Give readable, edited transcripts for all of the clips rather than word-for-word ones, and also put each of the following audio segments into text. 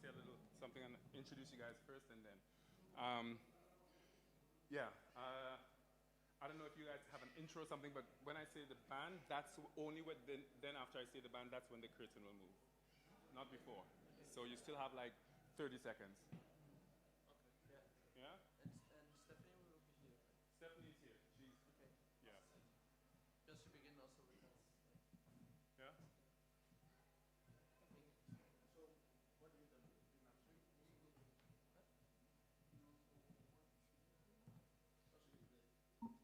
say a little something and introduce you guys first, and then, um, yeah. I don't know if you guys have an intro or something, but when I say the band, that's only when then after I say the band, that's when the curtain will move, not before. So you still have like 30 seconds. Okay. Yeah. Yeah. And Stephanie will be here. Stephanie's here. She's Okay. yeah. Just to begin also with us. Yeah. Okay. So what do you do? What?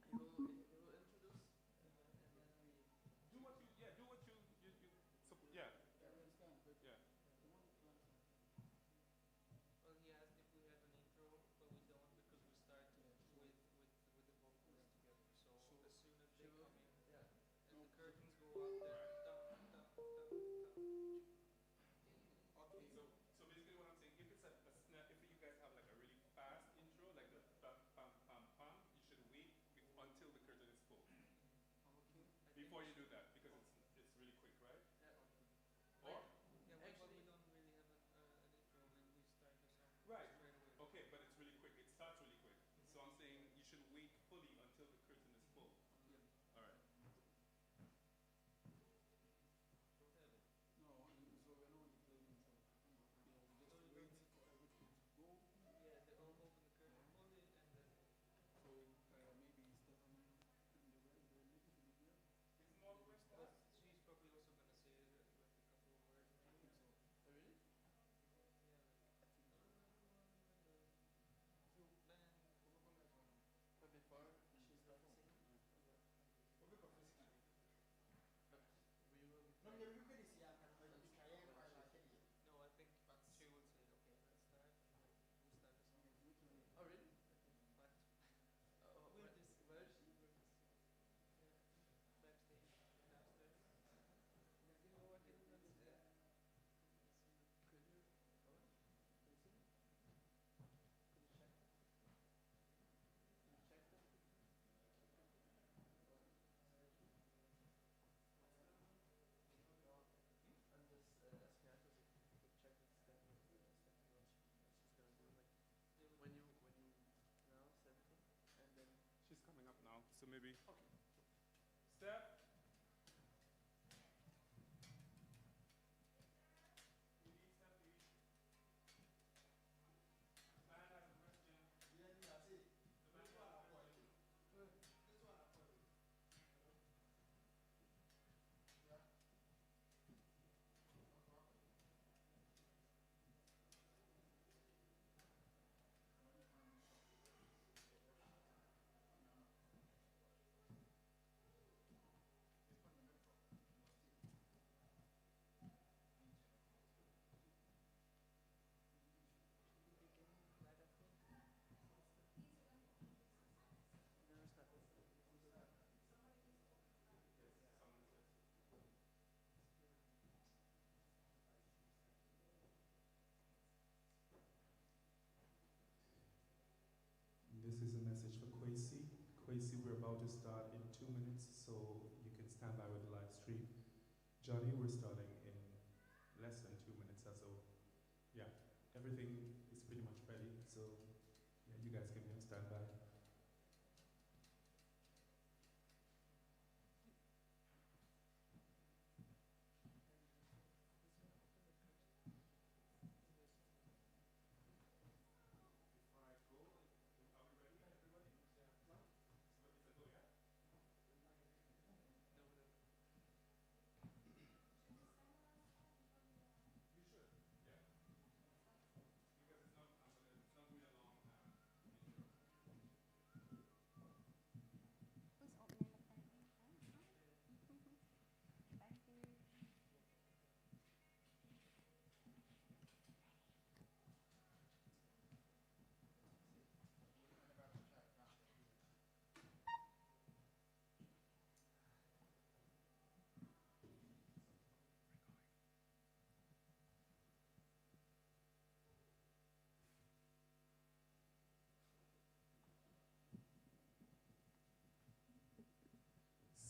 He will introduce and then we. Do what you yeah. Do what you so, yeah. Yeah. Well, he asked if we have an intro, but we don't because we start with the vocals together. So as soon as they come in, and the curtains go up, then dum dum dum dum. Okay. So basically what I'm saying, if it's a snap, if you guys have like a really fast intro, like the pam pam pam pam, you should wait until the curtain is full. Okay. Before you do that, because it's really quick, right? Yeah. Or yeah, actually, we don't really have an intro, and we start the song right. straight away. Okay, but it's really quick. It starts really quick. So I'm saying you should wait fully until the curtain is full. Yeah. All right. No, so we're not only playing intro. Yeah, we just wait for everything to go. Yeah, they all open the curtain fully, and then. So maybe Steffani and the lady will be here. It's more quick. But she's probably also gonna say like a couple of words. I think so. Oh, really? Yeah. But before she's not singing. But we will be no, I think she would say, okay, let's start. We'll start the song. Oh, really? But where is she? Backstage, downstairs. You know what? Let's could you? Oh, could you see? Could you check that? Could you check that? I'm just asking Atos if you could check with Stephanie what she's gonna do. Like when you announce everything, and then She's coming up now, so maybe. okay. Steph. This is a message for Kwesi. Kwesi, we're about to start in 2 minutes, so you can stand by with the live stream. Johnny, we're starting in less than 2 minutes, so yeah, everything is pretty much ready, so yeah, you guys can be on standby.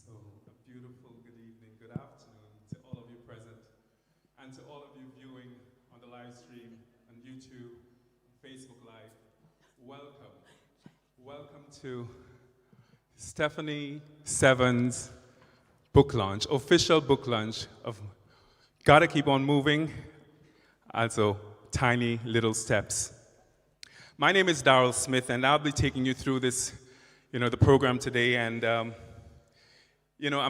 So, a beautiful good evening, good afternoon to all of you present, and to all of you viewing on the live stream. YouTube, Facebook Live, welcome. Welcome to Steffani 7's book launch, official book launch of Gotta Keep On Moving, also Tiny Little Steps. My name is Darrell Smith, and I'll be taking you through this, the program today. And, I'm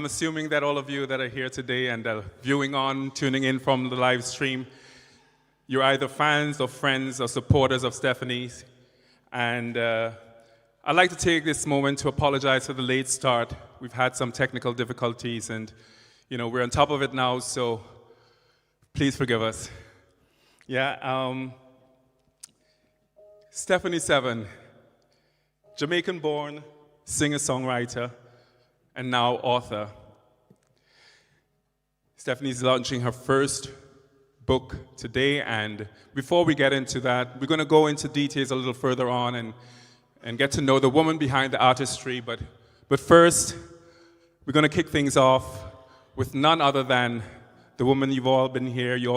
assuming that all of you that are here today and viewing on, tuning in from the live stream, you're either fans or friends or supporters of Steffani's. And I'd like to take this moment to apologize for the late start. We've had some technical difficulties, and, we're on top of it now, so please forgive us. Steffani 7, Jamaican-born singer-songwriter, and now author. Steffani's launching her first book today, and before we get into that, we're going to go into details a little further on and get to know the woman behind the artistry, but first, we're going to kick things off with none other than the woman you all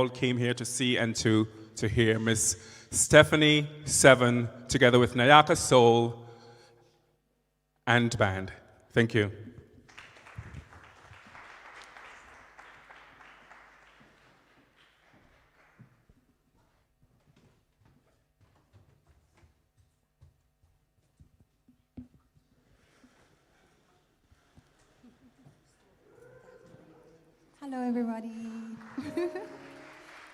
came here to see and to hear, Miss Steffani 7, together with Nayaka Soul and band. Thank you. Hello, everybody.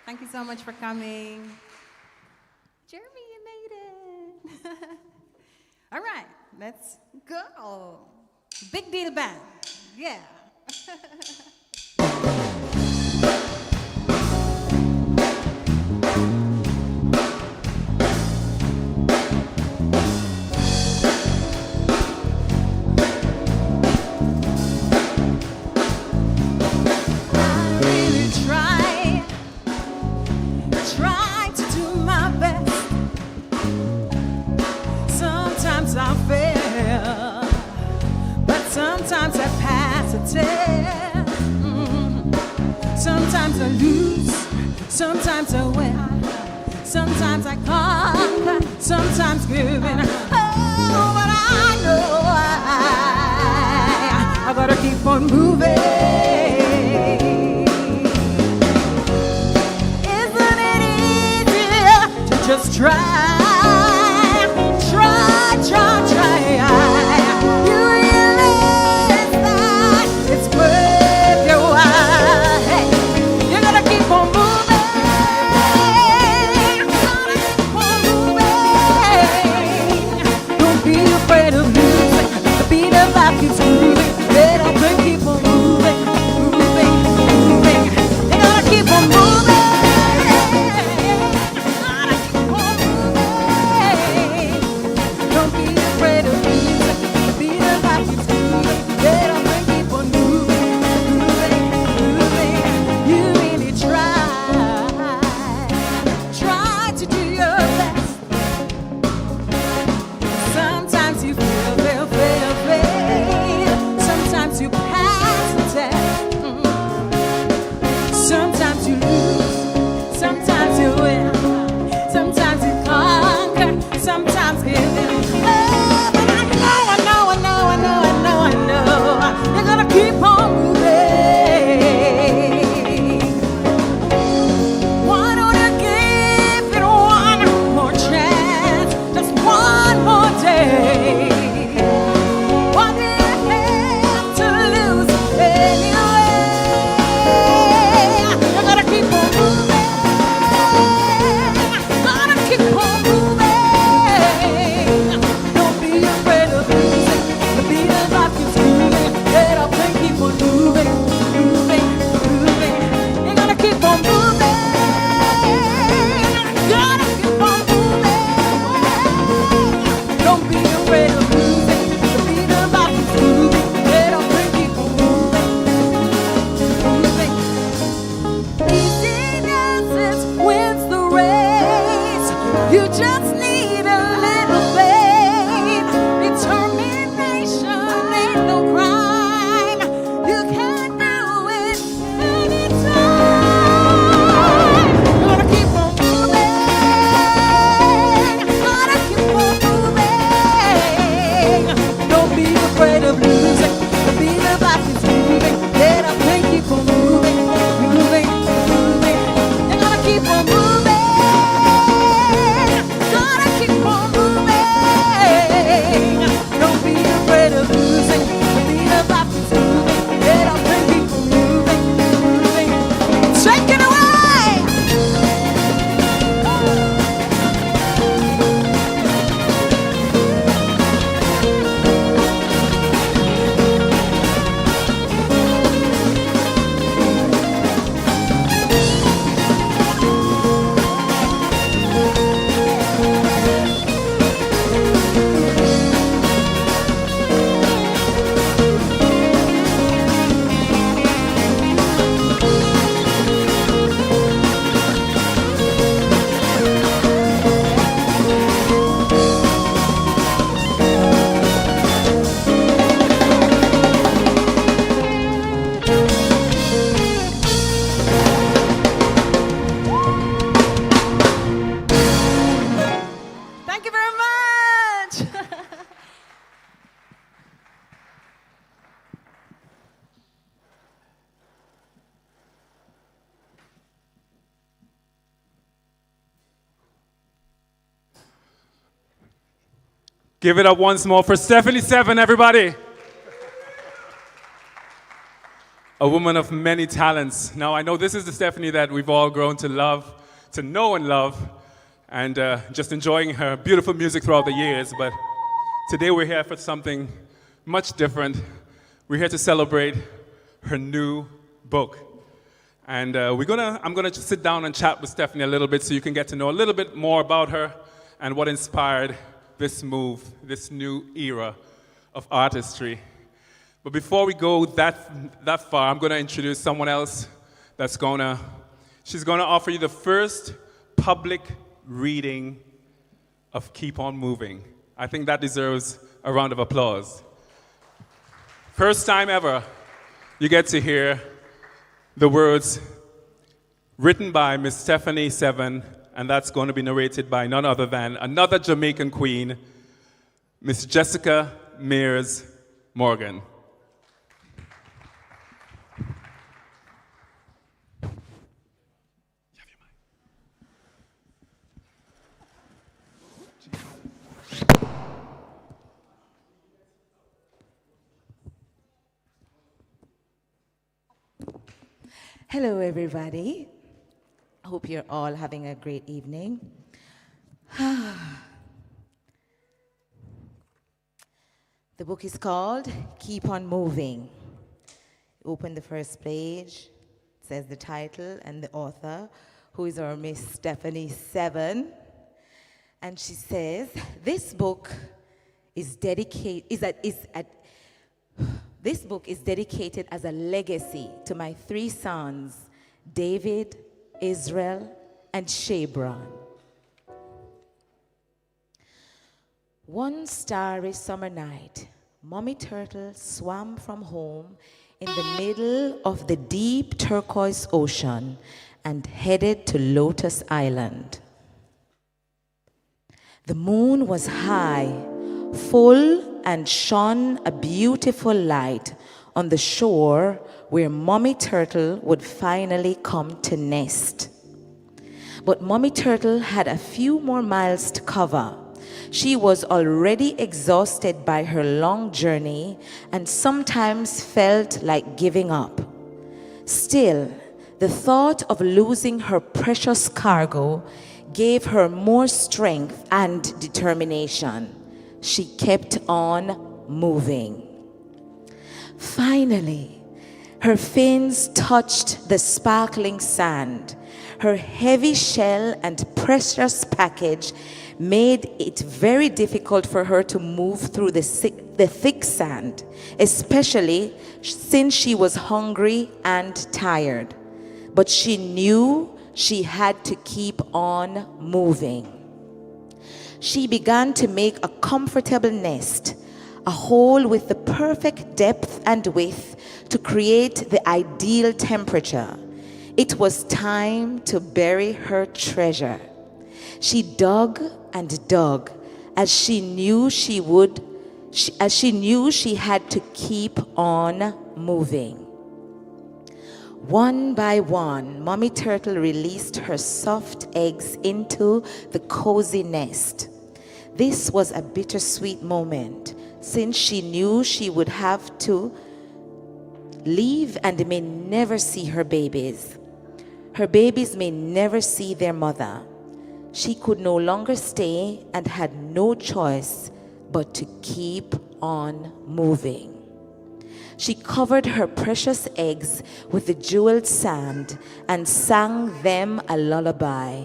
Thank you so much for coming. Jeremy, you made it. All right, let's go. Big deal band. Yeah. Sometimes I pass a test. Sometimes I lose, sometimes I win. Sometimes I conquer, sometimes give in. Oh, but I know I gotta keep on moving. Isn't it easier to just try? It's worth your while. Hey, you gotta keep on moving. Gotta keep on moving. Don't be afraid of losing. The beat of life keeps moving. Let up and keep on moving, moving, moving. You gotta keep on moving. Gotta keep on moving. Give it up once more for Steffani 7, everybody. A woman of many talents. Now, I know this is the Steffani that we've all grown to love, to know and love, and just enjoying her beautiful music throughout the years. But today we're here for something much different. We're here to celebrate her new book. And I'm gonna just sit down and chat with Steffani a little bit so you can get to know a little bit more about her and what inspired this move, this new era of artistry. But before we go that far, I'm gonna introduce someone else she's gonna offer you the first public reading of Keep On Moving. I think that deserves a round of applause. First time ever, you get to hear the words written by Miss Steffani 7, and that's going to be narrated by none other than another Jamaican queen, Miss Jessica Mears Morgan. Hello, everybody. I hope you're all having a great evening. The book is called Keep On Moving. Open the first page. It says the title and the author, who is our Miss Steffani 7. And she says, this book is dedicated as a legacy to my 3 sons, David, Israel, and Shabron. One starry summer night, Mommy Turtle swam from home in the middle of the deep turquoise ocean and headed to Lotus Island. The moon was high, full, and shone a beautiful light on the shore where Mommy Turtle would finally come to nest. But Mommy Turtle had a few more miles to cover. She was already exhausted by her long journey and sometimes felt like giving up. Still, the thought of losing her precious cargo gave her more strength and determination. She kept on moving. Finally, her fins touched the sparkling sand. Her heavy shell and precious package made it very difficult for her to move through the thick sand, especially since she was hungry and tired. But she knew she had to keep on moving. She began to make a comfortable nest, a hole with the perfect depth and width to create the ideal temperature. It was time to bury her treasure. She dug and dug as she knew she had to keep on moving. One by one, Mommy Turtle released her soft eggs into the cozy nest. This was a bittersweet moment, since she knew she would have to leave and may never see her babies. Her babies may never see their mother. She could no longer stay and had no choice but to keep on moving. She covered her precious eggs with the jeweled sand and sang them a lullaby.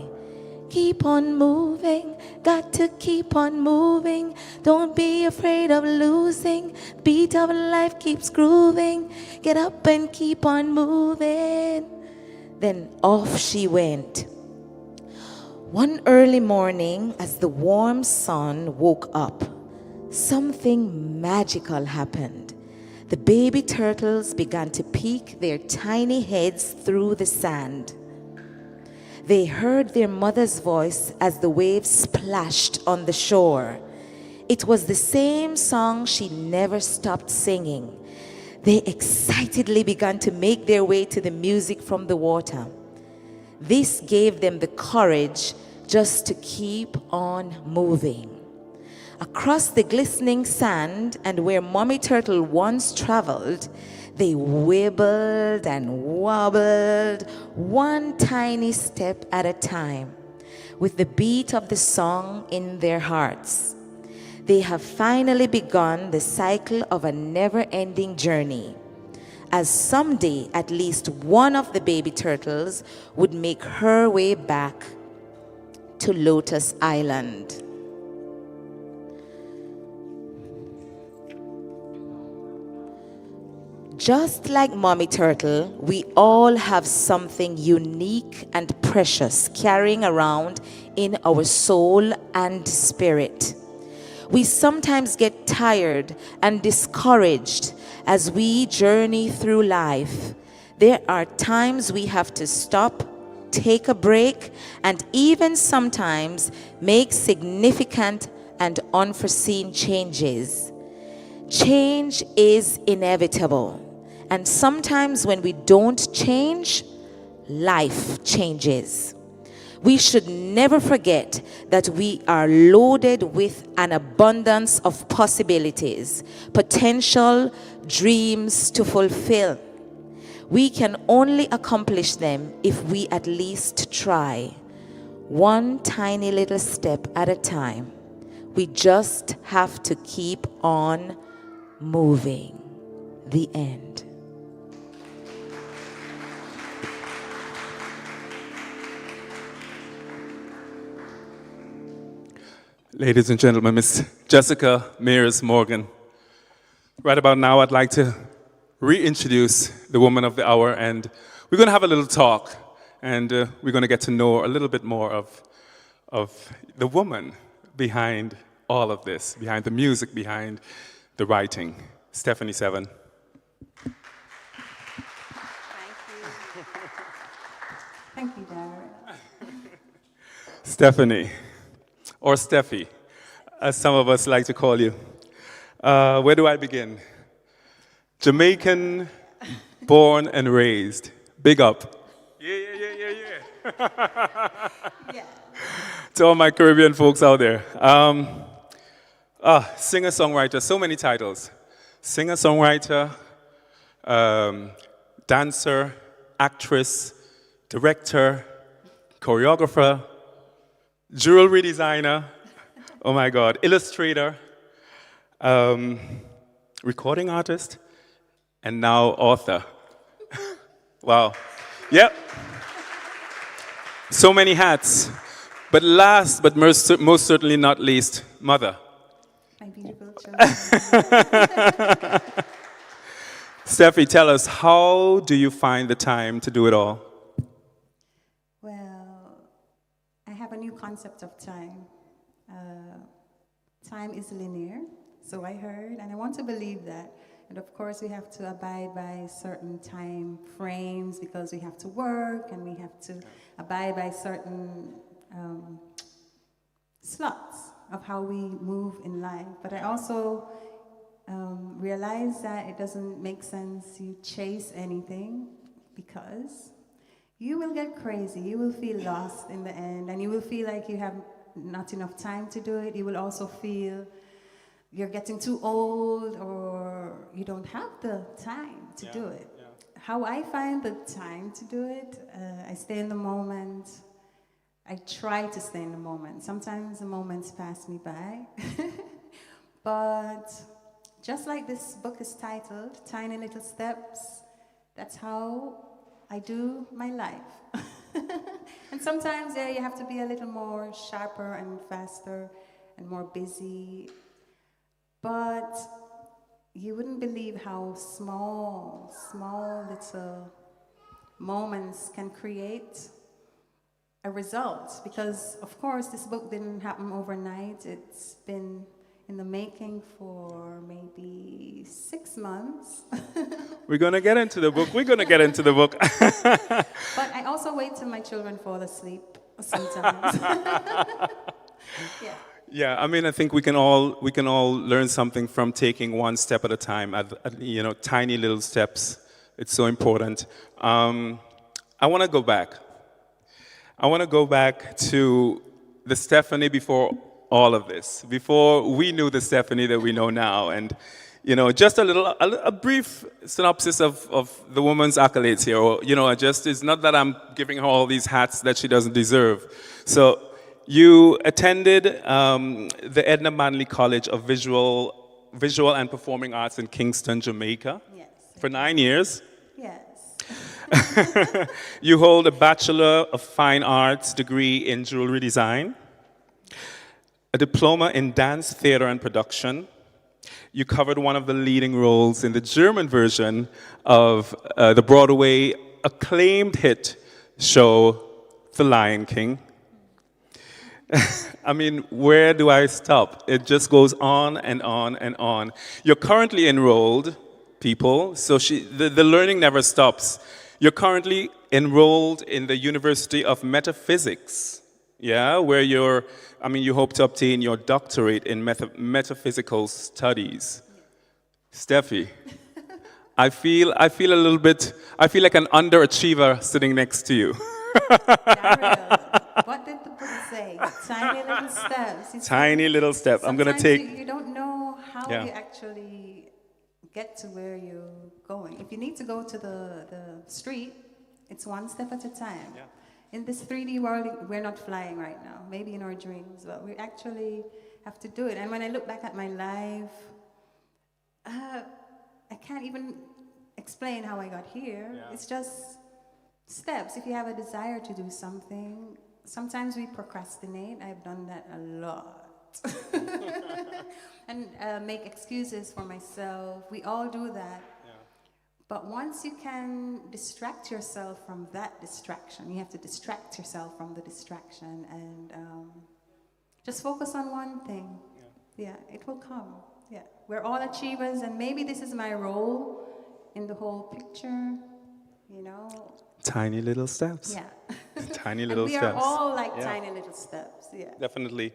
Keep on moving, got to keep on moving. Don't be afraid of losing. Beat of life keeps grooving. Get up and keep on moving. Then off she went. One early morning, as the warm sun woke up, something magical happened. The baby turtles began to peek their tiny heads through the sand. They heard their mother's voice as the waves splashed on the shore. It was the same song she never stopped singing. They excitedly began to make their way to the music from the water. This gave them the courage just to keep on moving. Across the glistening sand and where Mommy Turtle once traveled, they wibbled and wobbled, one tiny step at a time, with the beat of the song in their hearts. They have finally begun the cycle of a never-ending journey, as someday at least one of the baby turtles would make her way back to Lotus Island. Just like Mommy Turtle, we all have something unique and precious carrying around in our soul and spirit. We sometimes get tired and discouraged as we journey through life. There are times we have to stop, take a break, and even sometimes make significant and unforeseen changes. Change is inevitable. And sometimes when we don't change, life changes. We should never forget that we are loaded with an abundance of possibilities, potential, dreams to fulfill. We can only accomplish them if we at least try, one tiny little step at a time. We just have to keep on moving. The end. Ladies and gentlemen, Miss Jessica Mears Morgan. Right about now, I'd like to reintroduce the woman of the hour, and we're going to have a little talk, and we're going to get to know a little bit more of the woman behind all of this, behind the music, behind the writing. Steffani 7. Thank you, Darren. Steffani, or Steffi, as some of us like to call you. Where do I begin? Jamaican, born and raised. Big up. Yeah. Yeah. To all my Caribbean folks out there. Singer-songwriter, so many titles. Singer-songwriter, dancer, actress, director, choreographer, jewelry designer, oh my God, illustrator, recording artist, and now author. Wow. Yep. So many hats. But last, but most certainly not least, mother. My beautiful children. Steffi, tell us, how do you find the time to do it all? Well, I have a new concept of time. Time is linear, so I heard, and I want to believe that. And of course, we have to abide by certain time frames because we have to work and we have to abide by certain slots of how we move in life. But I also realize that it doesn't make sense you chase anything because you will get crazy. You will feel lost in the end, and you will feel like you have not enough time to do it. You will also feel you're getting too old or you don't have the time to do it. Yeah. How I find the time to do it, I stay in the moment. I try to stay in the moment. Sometimes the moments pass me by. But just like this book is titled, Tiny Little Steps, that's how I do my life. And sometimes, yeah, you have to be a little more sharper and faster and more busy. But you wouldn't believe how small little moments can create a result. Because, of course, this book didn't happen overnight. It's been in the making for maybe 6 months. We're going to get into the book. But I also wait till my children fall asleep sometimes. Yeah. Yeah, I mean, I think we can all learn something from taking one step at a time, tiny little steps. It's so important. I want to go back. I want to go back to the Steffani before all of this, before we knew the Steffani that we know now. And, just a brief synopsis of the woman's accolades here. Or, it's not that I'm giving her all these hats that she doesn't deserve. So you attended the Edna Manley College of Visual and Performing Arts in Kingston, Jamaica, Yes. for 9 years. Yes. You hold a Bachelor of Fine Arts degree in jewelry design, a diploma in dance, theater, and production. You covered one of the leading roles in the German version of the Broadway acclaimed hit show, The Lion King. I mean, where do I stop? It just goes on and on and on. You're currently enrolled, people, so the learning never stops. You're currently enrolled in the University of Metaphysics, where you hope to obtain your doctorate in metaphysical studies. Steffi, I feel like an underachiever sitting next to you. Gabriel, what did the book say? Tiny little steps. Tiny little step. I'm going to Sometimes you don't know how you actually get to where you're going. If you need to go to the street, it's one step at a time. Yeah. In this 3D world, we're not flying right now. Maybe in our dreams, but we actually have to do it. And when I look back at my life, I can't even explain how I got here. Yeah. It's just steps. If you have a desire to do something, sometimes we procrastinate. I've done that a lot. And make excuses for myself. We all do that. Yeah. But once you can distract yourself from that distraction, you have to distract yourself from the distraction and just focus on one thing. Yeah, it will come. Yeah, we're all achievers, and maybe this is my role in the whole picture, Tiny little steps. Yeah. Tiny little and we steps. are all like tiny little steps, yeah. Definitely.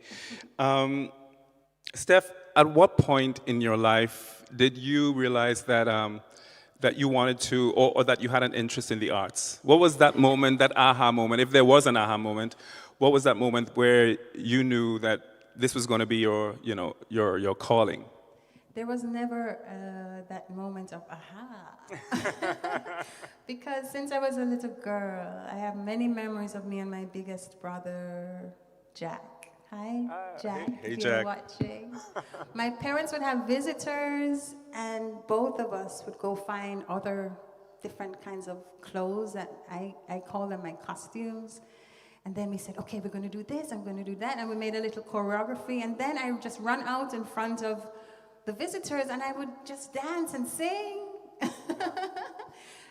Steph, at what point in your life did you realize that that you wanted to, or that you had an interest in the arts? What was that moment, that aha moment, if there was an aha moment, what was that moment where you knew that this was going to be your calling? There was never that moment of aha. Because since I was a little girl, I have many memories of me and my biggest brother, Jack. Hi, Jack, hey, if Jack. you're watching. My parents would have visitors, and both of us would go find other different kinds of clothes that I call them my costumes. And then we said, okay, we're going to do this, I'm going to do that. And we made a little choreography. And then I would just run out in front of the visitors, and I would just dance and sing.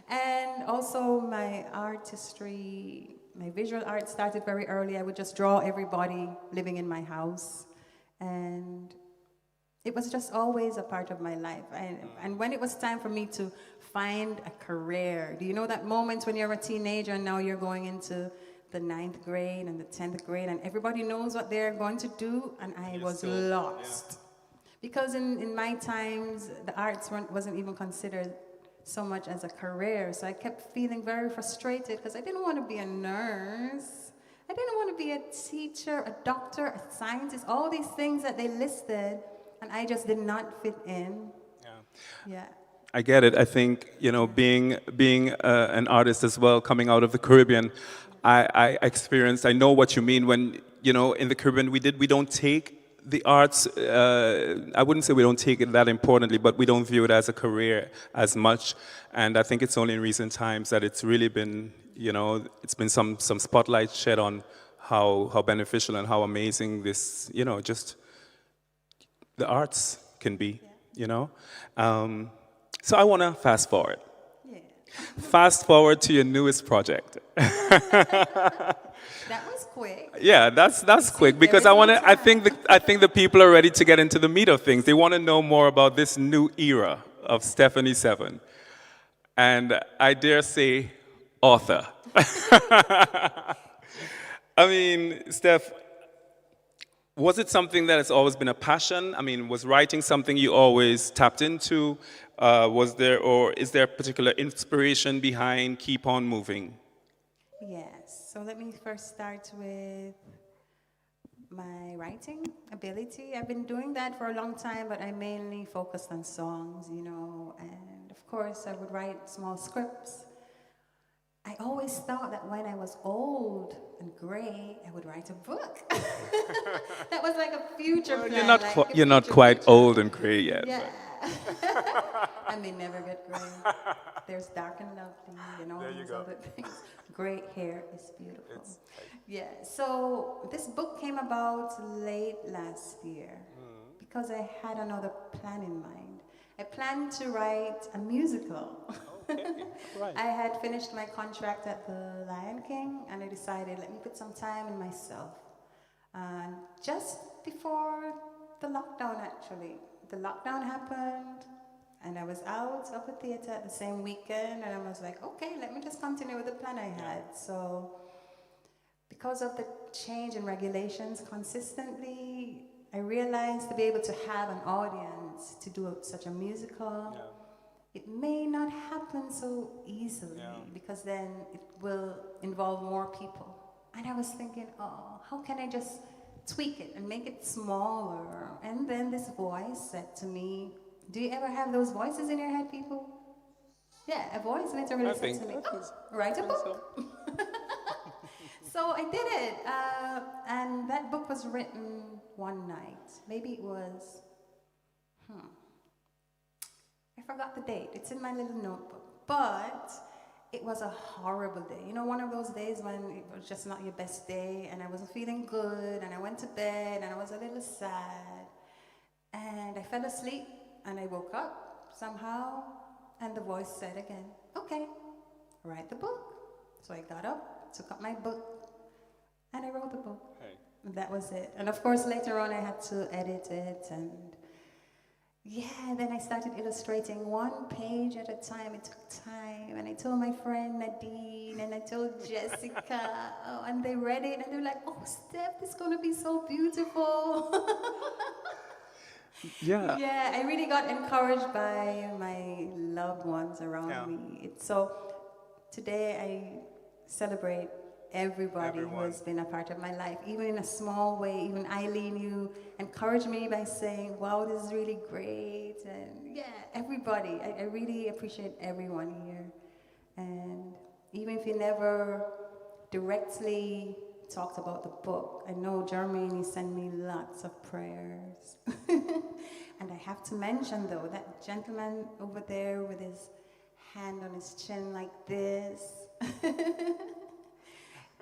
And also my artistry, my visual art started very early. I would just draw everybody living in my house. And it was just always a part of my life. And when it was time for me to find a career, do you know that moment when you're a teenager and now you're going into the 9th grade and the 10th grade and everybody knows what they're going to do, and I was lost. Yeah. Because in my times, the arts wasn't even considered so much as a career. So I kept feeling very frustrated because I didn't want to be a nurse. I didn't want to be a teacher, a doctor, a scientist, all these things that they listed, and I just did not fit in. Yeah. I get it. I think, being an artist as well, coming out of the Caribbean, I experienced, I know what you mean when, in the Caribbean we don't take the arts, I wouldn't say we don't take it that importantly, but we don't view it as a career as much. And I think it's only in recent times that it's really been, it's been some spotlight shed on how beneficial and how amazing this, just the arts can be, So I want to fast forward. Yeah. Fast forward to your newest project. That was quick. Yeah, that's quick because I think the people are ready to get into the meat of things. They want to know more about this new era of Steffani 7. And I dare say, author. I mean, Steph, was it something that has always been a passion? I mean, was writing something you always tapped into? Is there a particular inspiration behind Keep On Moving? Yes. So let me first start with my writing ability. I've been doing that for a long time, but I mainly focused on songs, you know, and of course I would write small scripts. I always thought that when I was old and gray, I would write a book. That was like a future plan. You're not quite old and gray yet. Yeah. I may never get gray. There's dark and lovely and all those other things. Gray hair is beautiful. Yeah, so this book came about late last year because I had another plan in mind. I planned to write a musical. Okay. Right. I had finished my contract at the Lion King and I decided, let me put some time in myself. And just before the lockdown, actually, the lockdown happened and I was out of the theater at the same weekend and I was like, okay, let me just continue with the plan I had. So because of the change in regulations consistently, I realized to be able to have an audience to do such a musical, it may not happen so easily because then it will involve more people. And I was thinking, oh, how can I just tweak it and make it smaller? And then this voice said to me, do you ever have those voices in your head, people? Yeah, a voice literally said to me, write a book. So I did it, and that book was written one night. Maybe it was, I forgot the date. It's in my little notebook. But it was a horrible day. You know, one of those days when it was just not your best day, and I wasn't feeling good, and I went to bed, and I was a little sad. And I fell asleep, and I woke up somehow, and the voice said again, okay, write the book. So I got up, took up my book, and I wrote the book. Hey. And that was it. And of course, later on, I had to edit it, and yeah, then I started illustrating one page at a time. It took time. And I told my friend Nadine and I told Jessica. And they read it and they were like, oh, Steph, this is going to be so beautiful. Yeah. Yeah, I really got encouraged by my loved ones around me. So today I celebrate everybody who has been a part of my life, even in a small way. Even Eileen, you encouraged me by saying, wow, this is really great. And yeah, everybody. I really appreciate everyone here. And even if you never directly talked about the book, I know Jermaine sent me lots of prayers. And I have to mention, though, that gentleman over there with his hand on his chin like this.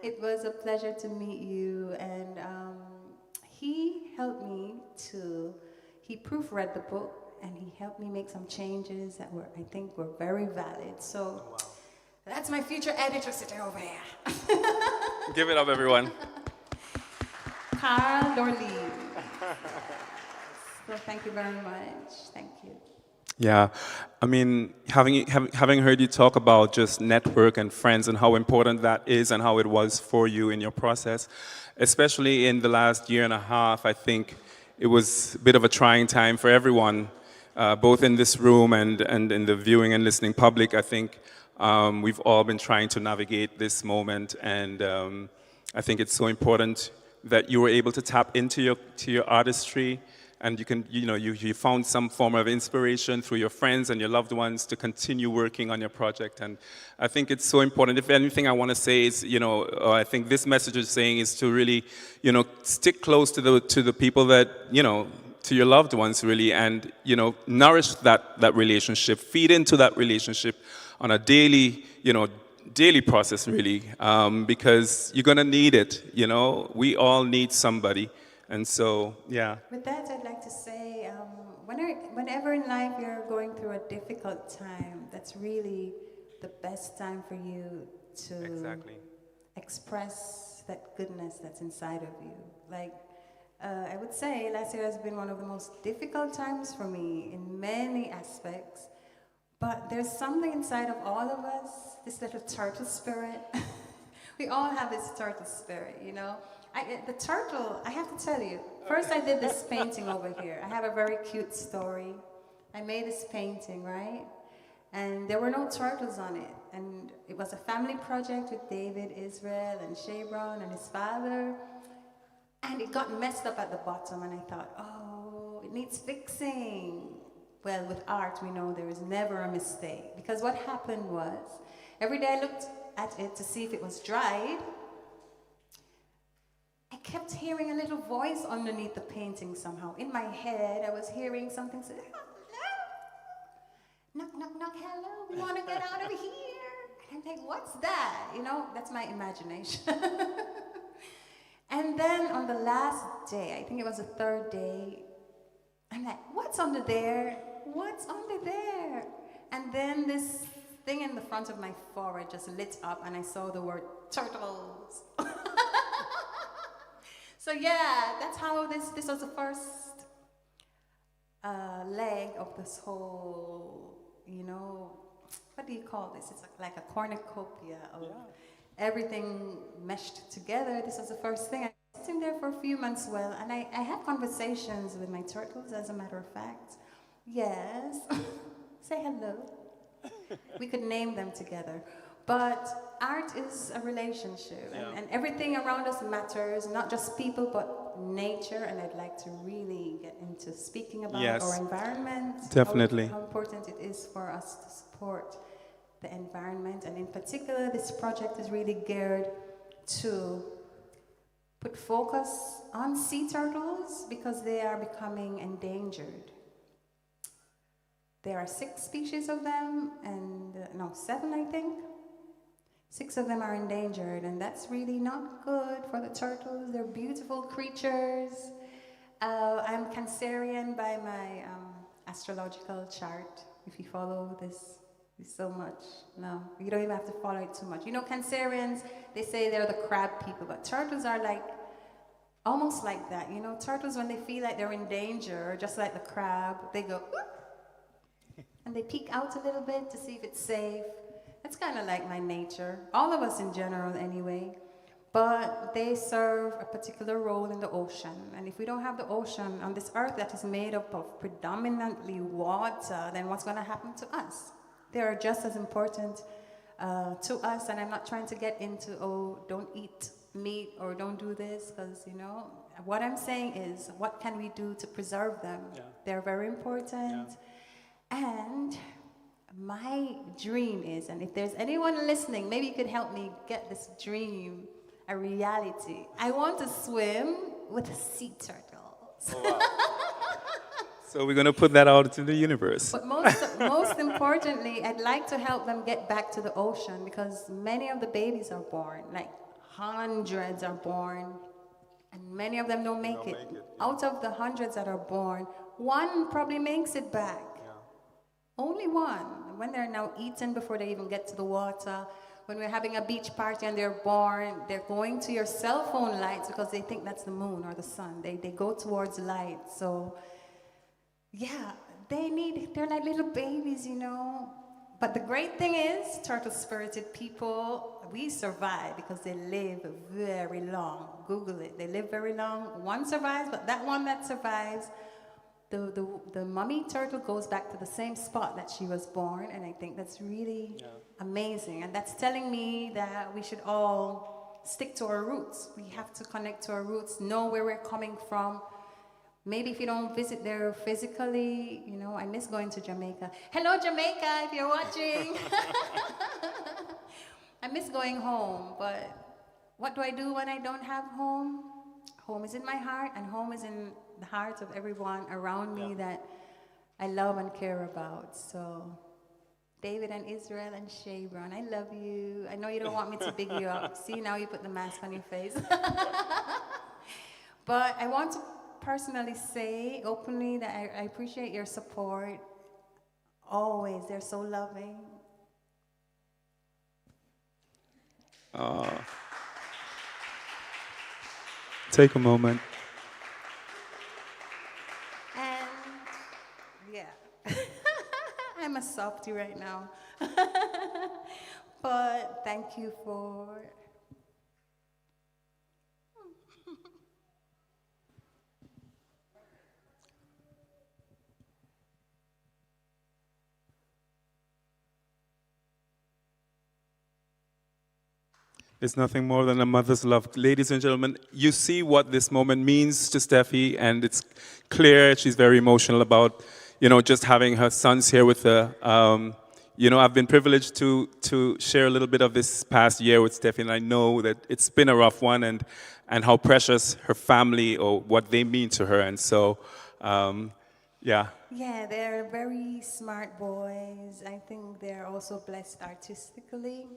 It was a pleasure to meet you, and he helped me he proofread the book, and he helped me make some changes that I think were very valid. So that's my future editor sitting over here. Give it up, everyone. Carl Dorley. So thank you very much. Thank you. Yeah, I mean, having heard you talk about just network and friends and how important that is and how it was for you in your process, especially in the last year and a half, I think it was a bit of a trying time for everyone, both in this room and in the viewing and listening public. I think we've all been trying to navigate this moment, and I think it's so important that you were able to tap into your artistry. And you found some form of inspiration through your friends and your loved ones to continue working on your project. And I think it's so important. If anything I want to say is, I think this message is saying is to really, stick close to the people that, to your loved ones really, and, nourish that relationship, feed into that relationship on a daily process really, because you're going to need it, we all need somebody. And so, yeah. With that, I'd like to say, whenever in life you're going through a difficult time, that's really the best time for you to express that goodness that's inside of you. Like, I would say last year has been one of the most difficult times for me in many aspects, but there's something inside of all of us, this little turtle spirit. We all have this turtle spirit, the turtle, I have to tell you, first I did this painting over here. I have a very cute story. I made this painting, right? And there were no turtles on it. And it was a family project with David, Israel, and Shay Brown and his father. And it got messed up at the bottom, and I thought, oh, it needs fixing. Well, with art, we know there is never a mistake. Because what happened was, every day I looked at it to see if it was dried. I kept hearing a little voice underneath the painting somehow. In my head, I was hearing something say, hello. Knock, knock, knock, hello, we want to get out of here. And I'm like, what's that? You know, that's my imagination. And then on the last day, I think it was the third day, I'm like, what's under there? What's under there? And then this thing in the front of my forehead just lit up, and I saw the word turtles. So yeah, that's how this was the first leg of this whole, you know, what do you call this? It's like a cornucopia of everything meshed together. This was the first thing. I was sitting there for a few months, well, and I had conversations with my turtles, as a matter of fact. Yes. Say hello. We could name them together. But art is a relationship, and everything around us matters, not just people, but nature, and I'd like to really get into speaking about our environment. Definitely. How important it is for us to support the environment, and in particular, this project is really geared to put focus on sea turtles because they are becoming endangered. There are 6 species of them, and no, 7, I think. 6 of them are endangered, and that's really not good for the turtles. They're beautiful creatures. I'm Cancerian by my astrological chart. If you follow this so much, no, you don't even have to follow it too much. You know, Cancerians, they say they're the crab people, but turtles are like, almost like that. You know, turtles, when they feel like they're in danger, just like the crab, they go, whoop, and they peek out a little bit to see if it's safe. That's kind of like my nature, all of us in general anyway, but they serve a particular role in the ocean. And if we don't have the ocean on this earth that is made up of predominantly water, then what's going to happen to us? They are just as important to us, and I'm not trying to get into, oh, don't eat meat or don't do this, because, you know, what I'm saying is, what can we do to preserve them? Yeah. They're very important. Yeah. And my dream is, and if there's anyone listening, maybe you could help me get this dream a reality. I want to swim with sea turtles. Oh, wow. So we're going to put that out into the universe. But most importantly, I'd like to help them get back to the ocean, because many of the babies are born, like hundreds are born, and many of them don't make it. Out of the hundreds that are born, 1 probably makes it back. Only 1. When they're now eaten before they even get to the water, when we're having a beach party and they're born, they're going to your cell phone lights because they think that's the moon or the sun. They go towards light. So, yeah, they're like little babies, you know. But the great thing is, turtle-spirited people, we survive because they live very long. Google it. They live very long. 1 survives, but that one that survives, the mummy turtle goes back to the same spot that she was born, and I think that's really amazing. And that's telling me that we should all stick to our roots. We have to connect to our roots, know where we're coming from. Maybe if you don't visit there physically, you know, I miss going to Jamaica. Hello, Jamaica, if you're watching. I miss going home, but what do I do when I don't have home? Home is in my heart, and home is in the heart of everyone around me that I love and care about. So, David and Israel and Shavron, I love you. I know you don't want me to big you up. See, now you put the mask on your face. But I want to personally say openly that I appreciate your support. Always, they're so loving. Take a moment. And yeah, I'm a softie right now. But thank you for It's nothing more than a mother's love. Ladies and gentlemen, you see what this moment means to Steffi, and it's clear she's very emotional about, just having her sons here with her. I've been privileged to share a little bit of this past year with Steffi, and I know that it's been a rough one, and how precious her family or what they mean to her. And so, yeah. Yeah, they're very smart boys. I think they're also blessed artistically.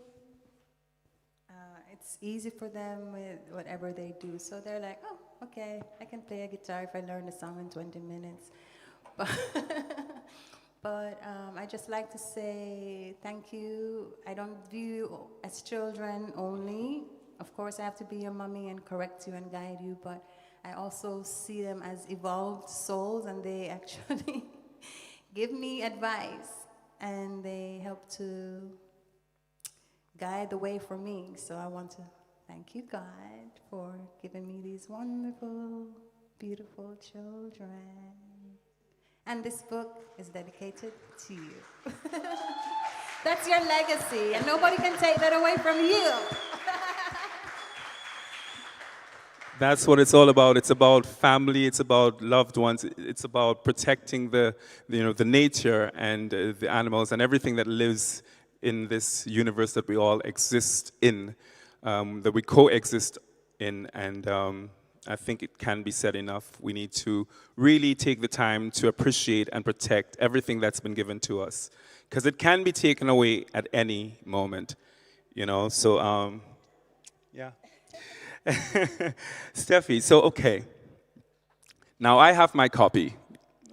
It's easy for them with whatever they do. So they're like, oh, okay, I can play a guitar if I learn the song in 20 minutes. But I just like to say thank you. I don't view you as children only. Of course, I have to be your mommy and correct you and guide you, but I also see them as evolved souls, and they actually give me advice, and they help to guide the way for me. So I want to thank you, God, for giving me these wonderful, beautiful children. And this book is dedicated to you. That's your legacy, and nobody can take that away from you. That's what it's all about. It's about family. It's about loved ones. It's about protecting the nature and the animals and everything that lives in this universe that we all exist in, that we coexist in. And I think it can be said enough. We need to really take the time to appreciate and protect everything that's been given to us, because it can be taken away at any moment. So yeah. Steffi, so okay. Now I have my copy.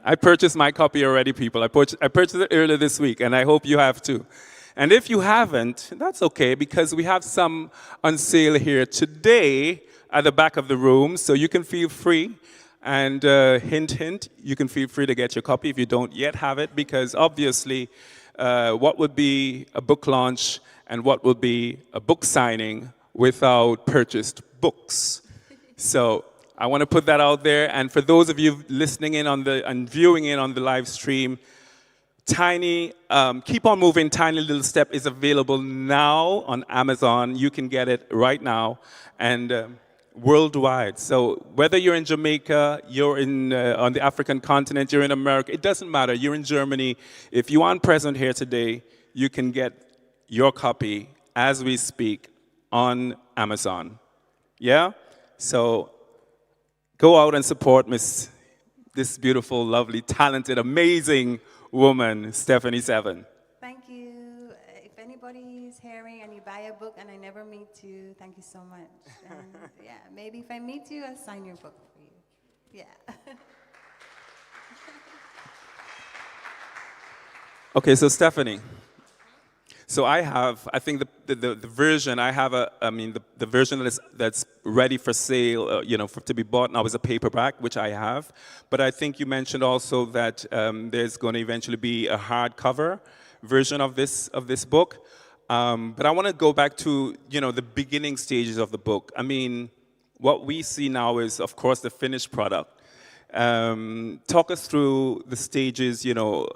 I purchased my copy already, people. I purchased it earlier this week, and I hope you have too. And if you haven't, that's okay, because we have some on sale here today at the back of the room, so you can feel free. And hint, hint, you can feel free to get your copy if you don't yet have it, because obviously what would be a book launch and what would be a book signing without purchased books? So I want to put that out there. And for those of you listening in and viewing in on the live stream, Keep On Moving, Tiny Little Step is available now on Amazon. You can get it right now, and worldwide. So whether you're in Jamaica, you're on the African continent, you're in America, it doesn't matter. You're in Germany. If you aren't present here today, you can get your copy as we speak on Amazon. Yeah? So go out and support this beautiful, lovely, talented, amazing woman, Steffani 7. Thank you. If anybody's hearing and you buy a book and I never meet you, thank you so much. And yeah, maybe if I meet you, I'll sign your book for you. Yeah. Okay, so Steffani. So I think the version I have, the version that's ready for sale, to be bought now is a paperback, which I have. But I think you mentioned also that there's going to eventually be a hardcover version of this book. But I want to go back to the beginning stages of the book. I mean, what we see now is, of course, the finished product. Talk us through the stages.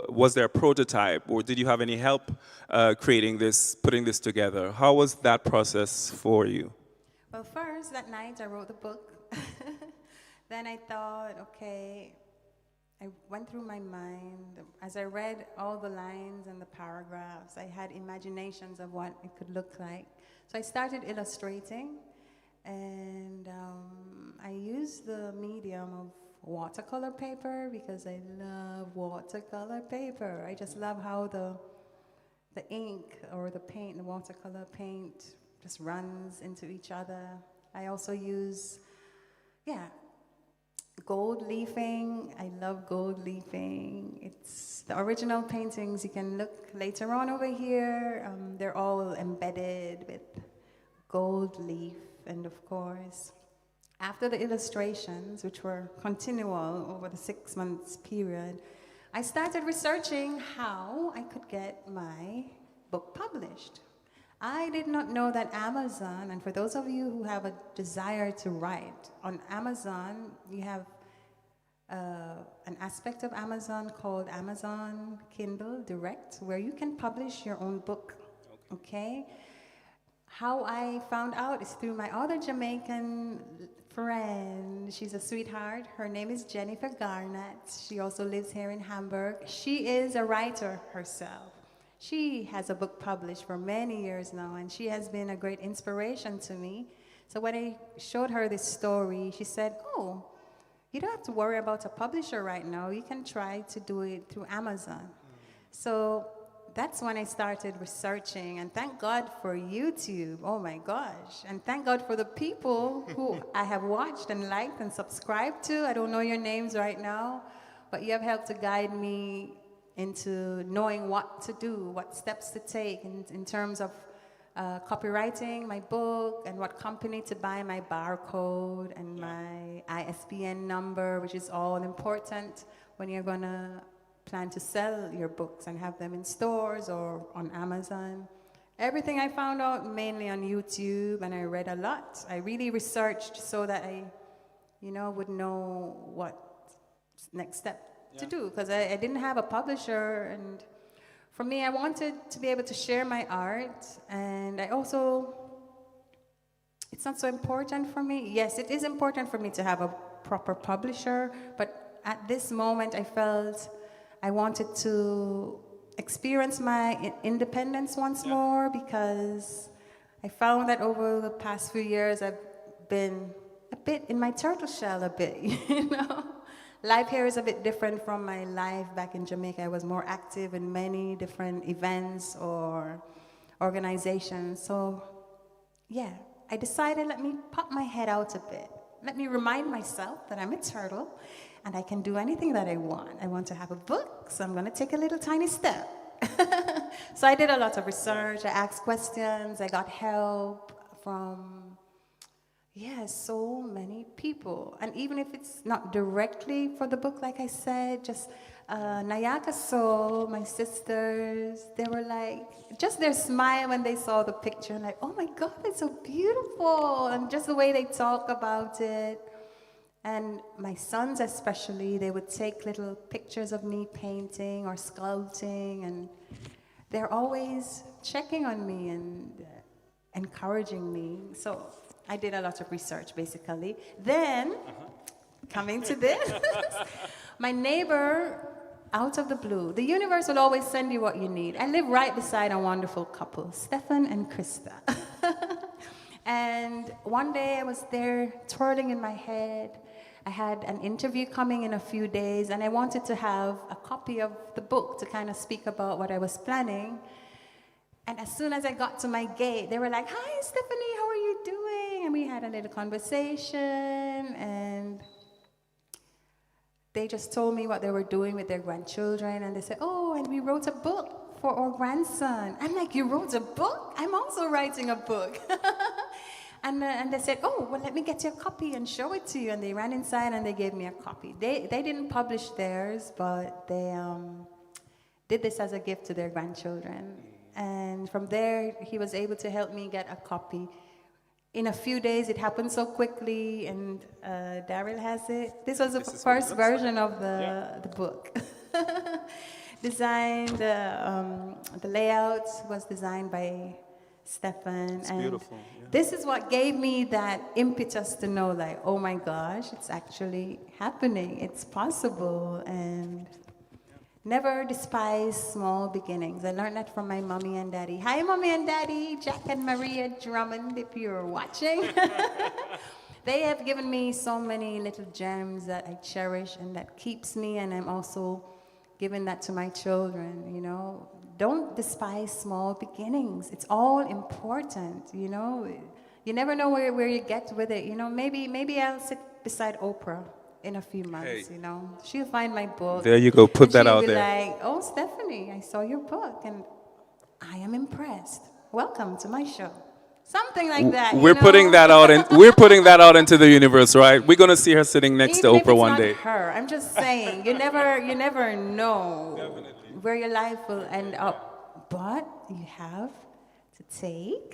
Was there a prototype, or did you have any help putting this together? How was that process for you? Well, first, that night I wrote the book. Then I thought, okay, I went through my mind. As I read all the lines and the paragraphs, I had imaginations of what it could look like. So I started illustrating, and I used the medium of watercolor paper, because I love watercolor paper. I just love how the ink or the paint, the watercolor paint, just runs into each other. I also use, gold leafing. I love gold leafing. It's the original paintings. You can look later on over here. They're all embedded with gold leaf, and of course, after the illustrations, which were continual over the 6 months period, I started researching how I could get my book published. I did not know that Amazon, and for those of you who have a desire to write, on Amazon, you have an aspect of Amazon called Amazon Kindle Direct, where you can publish your own book, okay? How I found out is through my other Jamaican friend. She's a sweetheart. Her name is Jennifer Garnett. She also lives here in Hamburg. She is a writer herself. She has a book published for many years now, and she has been a great inspiration to me. So when I showed her this story, she said, "Oh, you don't have to worry about a publisher right now. You can try to do it through Amazon." So that's when I started researching, and thank God for YouTube. Oh my gosh. And thank God for the people who I have watched and liked and subscribed to. I don't know your names right now, but you have helped to guide me into knowing what to do, what steps to take in terms of copywriting my book and what company to buy my barcode and my ISBN number, which is all important when you're going to plan to sell your books and have them in stores or on Amazon. Everything I found out mainly on YouTube, and I read a lot. I really researched so that I, would know what next step to do, because I didn't have a publisher, and for me, I wanted to be able to share my art, and I also, it's not so important for me. Yes, it is important for me to have a proper publisher, but at this moment, I felt I wanted to experience my independence once more, because I found that over the past few years, I've been a bit in my turtle shell a bit, Life here is a bit different from my life back in Jamaica. I was more active in many different events or organizations. So, yeah, I decided, let me pop my head out a bit. Let me remind myself that I'm a turtle and I can do anything that I want. I want to have a book, so I'm going to take a little tiny step. So I did a lot of research. I asked questions. I got help from so many people. And even if it's not directly for the book, like I said, just Nayaka Soul, my sisters, they were like, just their smile when they saw the picture, and like, oh my God, it's so beautiful. And just the way they talk about it. And my sons especially, they would take little pictures of me painting or sculpting, and they're always checking on me and encouraging me. So I did a lot of research, basically. Then, coming to this, my neighbor, out of the blue, the universe will always send you what you need. I live right beside a wonderful couple, Stefan and Krista. And one day I was there twirling in my head. I had an interview coming in a few days, and I wanted to have a copy of the book to kind of speak about what I was planning. And as soon as I got to my gate, they were like, "Hi, Steffani, how are you doing?" And we had a little conversation, and they just told me what they were doing with their grandchildren, and they said, "Oh, and we wrote a book for our grandson." I'm like, "You wrote a book? I'm also writing a book." And they said, "Oh, well, let me get you a copy and show it to you." And they ran inside and they gave me a copy. They didn't publish theirs, but they did this as a gift to their grandchildren. And from there, he was able to help me get a copy. In a few days, it happened so quickly, and Daryl has it. This was the first version of the book. Designed, the layout was designed by Stefan. It's and beautiful. Yeah. This is what gave me that impetus to know, like, oh my gosh, it's actually happening. It's possible. And never despise small beginnings. I learned that from my mommy and daddy. Hi, mommy and daddy, Jack and Maria Drummond, if you're watching. They have given me so many little gems that I cherish and that keeps me, and I'm also giving that to my children, Don't despise small beginnings. It's all important, You never know where you get with it, Maybe I'll sit beside Oprah in a few months, She'll find my book. There you go, put that out there. She'll be like, "Oh, Steffani, I saw your book, and I am impressed. Welcome to my show." Something like that. We're putting that out, and we're putting that out into the universe, right? We're gonna see her sitting next to Oprah one day. Even if it's not her, I'm just saying, you never know where your life will end up, but you have to take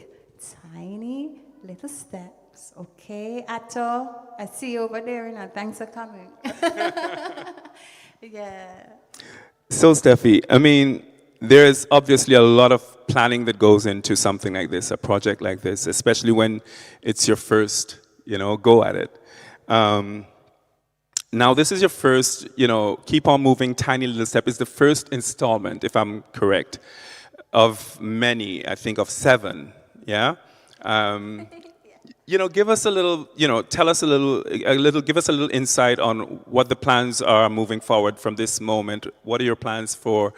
tiny little steps. Okay, Atto, I see you over there, thanks for coming. Yeah. So, Steffi, there's obviously a lot of planning that goes into something like this, a project like this, especially when it's your first, go at it. Now, this is your first, Keep On Moving, Tiny Little Step is the first installment, if I'm correct, of many, I think of 7, yeah? Give us a little, tell us give us a little insight on what the plans are moving forward from this moment. What are your plans for,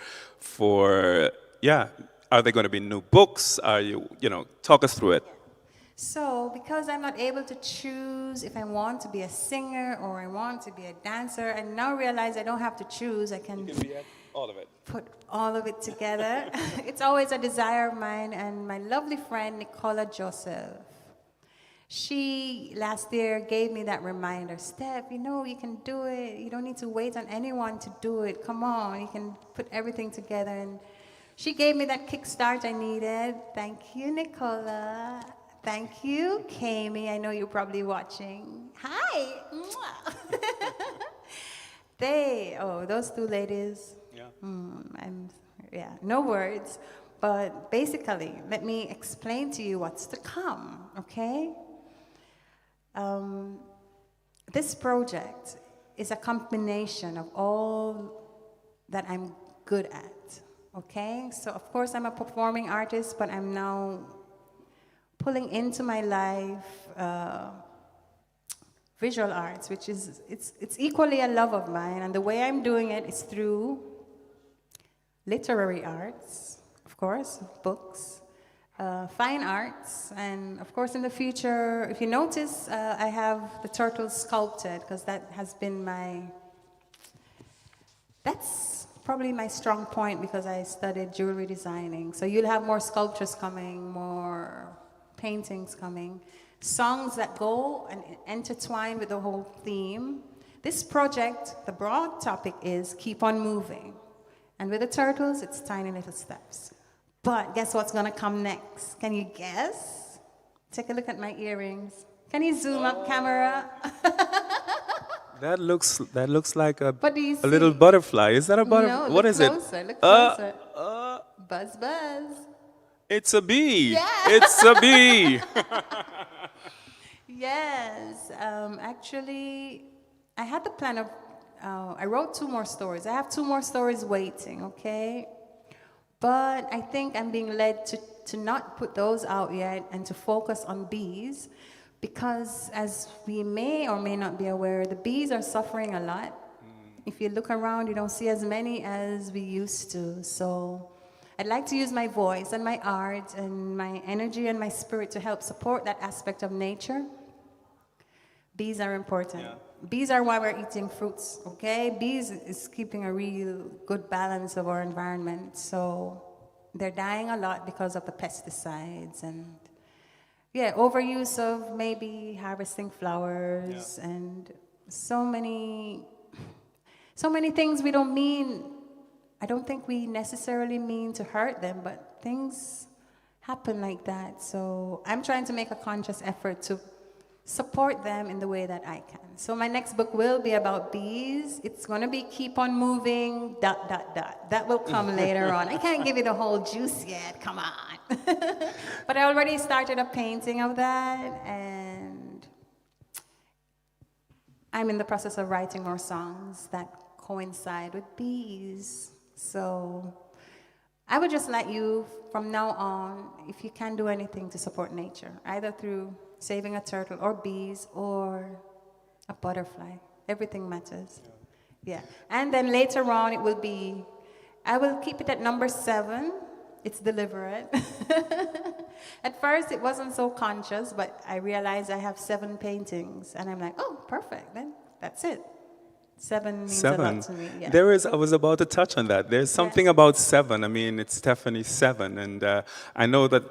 are there going to be new books? Are you, talk us through it. So, because I'm not able to choose if I want to be a singer or I want to be a dancer, I now realize I don't have to choose. I can be all of it. Put all of it together. It's always a desire of mine, and my lovely friend, Nicola Joseph, she last year gave me that reminder, Steph, you can do it. You don't need to wait on anyone to do it. Come on, you can put everything together. And she gave me that kickstart I needed. Thank you, Nicola. Thank you, Kami. I know you're probably watching. Hi. Those 2 ladies. Yeah. No words. But basically, let me explain to you what's to come, okay? This project is a combination of all that I'm good at, okay? So, of course, I'm a performing artist, but I'm now pulling into my life visual arts, which is, it's equally a love of mine, and the way I'm doing it is through literary arts, of course, books, fine arts, and of course in the future, if you notice, I have the turtles sculpted, because that has been that's probably my strong point, because I studied jewelry designing. So you'll have more sculptures coming, more paintings coming, songs that go and intertwine with the whole theme. This project, the broad topic is Keep On Moving. And with the turtles, it's Tiny Little Steps. But guess what's gonna come next? Can you guess? Take a look at my earrings. Can you zoom up, camera? That looks like a a little butterfly. Is that a butterfly? No, what is closer, it? Look closer. Buzz, buzz. It's a bee. Yeah. It's a bee. Yes. Actually, I had the plan of, I wrote 2 more stories. I have 2 more stories waiting, okay? But I think I'm being led to not put those out yet and to focus on bees, because as we may or may not be aware, the bees are suffering a lot. If you look around, you don't see as many as we used to. So I'd like to use my voice and my art and my energy and my spirit to help support that aspect of nature. Bees are important. Yeah. Bees are why we're eating fruits, okay? Bees is keeping a real good balance of our environment. So they're dying a lot because of the pesticides and, overuse of maybe harvesting flowers and so many things we don't mean. I don't think we necessarily mean to hurt them, but things happen like that. So I'm trying to make a conscious effort to support them in the way that I can. So my next book will be about bees. It's going to be Keep On Moving, ... That will come later on. I can't give you the whole juice yet, come on. But I already started a painting of that, and I'm in the process of writing more songs that coincide with bees. So I would just like you, from now on, if you can do anything to support nature, either through saving a turtle or bees or a butterfly. Everything matters. Yeah. And then later on it will be, I will keep it at number 7. It's deliberate. At first it wasn't so conscious, but I realized I have 7 paintings. And I'm like, oh, perfect. Then that's it. 7 means a lot to me. Yeah. There is. I was about to touch on that. There's something about 7. I mean, it's Steffani 7, and I know that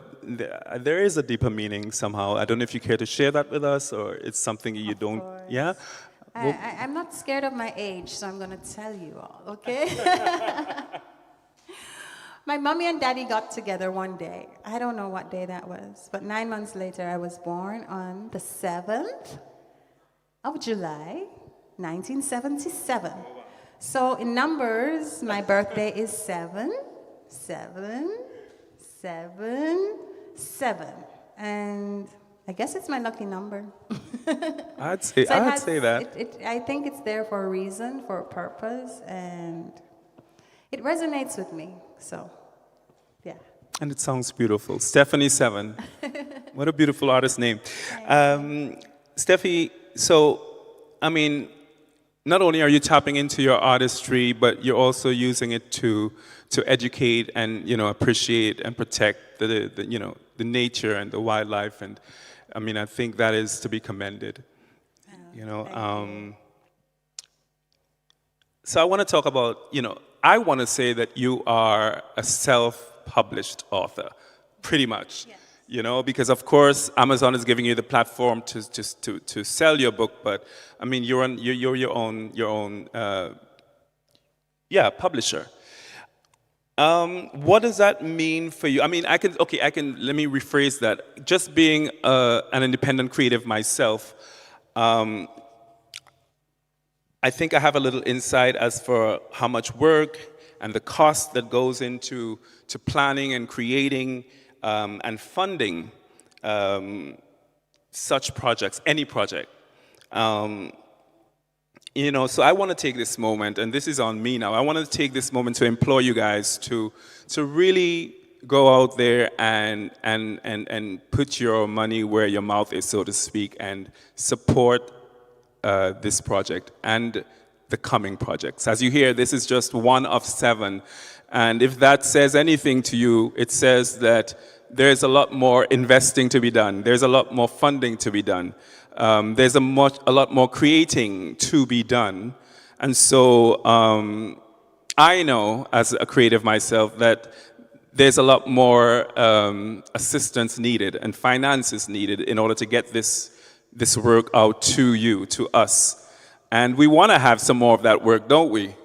there is a deeper meaning somehow. I don't know if you care to share that with us, or it's something you don't. Course. Yeah. I'm not scared of my age, so I'm going to tell you all. Okay. My mommy and daddy got together one day. I don't know what day that was, but 9 months later, I was born on the 7th of July. 1977. So in numbers, my birthday is 7. 7, 7, 7. And I guess it's my lucky number. I'd say that. I think it's there for a reason, for a purpose, and it resonates with me. So, yeah. And it sounds beautiful. Steffani 7. What a beautiful artist name. Steffi, so, I mean, not only are you tapping into your artistry, but you're also using it to educate and, appreciate and protect the nature and the wildlife. And, I mean, I think that is to be commended. So I want to talk about, I want to say that you are a self-published author, pretty much. Yes. Because of course Amazon is giving you the platform to sell your book, but I mean you're your own publisher. What does that mean for you? I mean, let me rephrase that. Just being an independent creative myself, I think I have a little insight as for how much work and the cost that goes into planning and creating and funding such projects, any project. So I want to take this moment, and this is on me now, I want to take this moment to implore you guys to really go out there and put your money where your mouth is, so to speak, and support this project and the coming projects. As you hear, this is just one of 7. And if that says anything to you, it says that there's a lot more investing to be done. There's a lot more funding to be done. There's a lot more creating to be done. And so I know, as a creative myself, that there's a lot more assistance needed and finances needed in order to get this work out to you, to us. And we want to have some more of that work, don't we?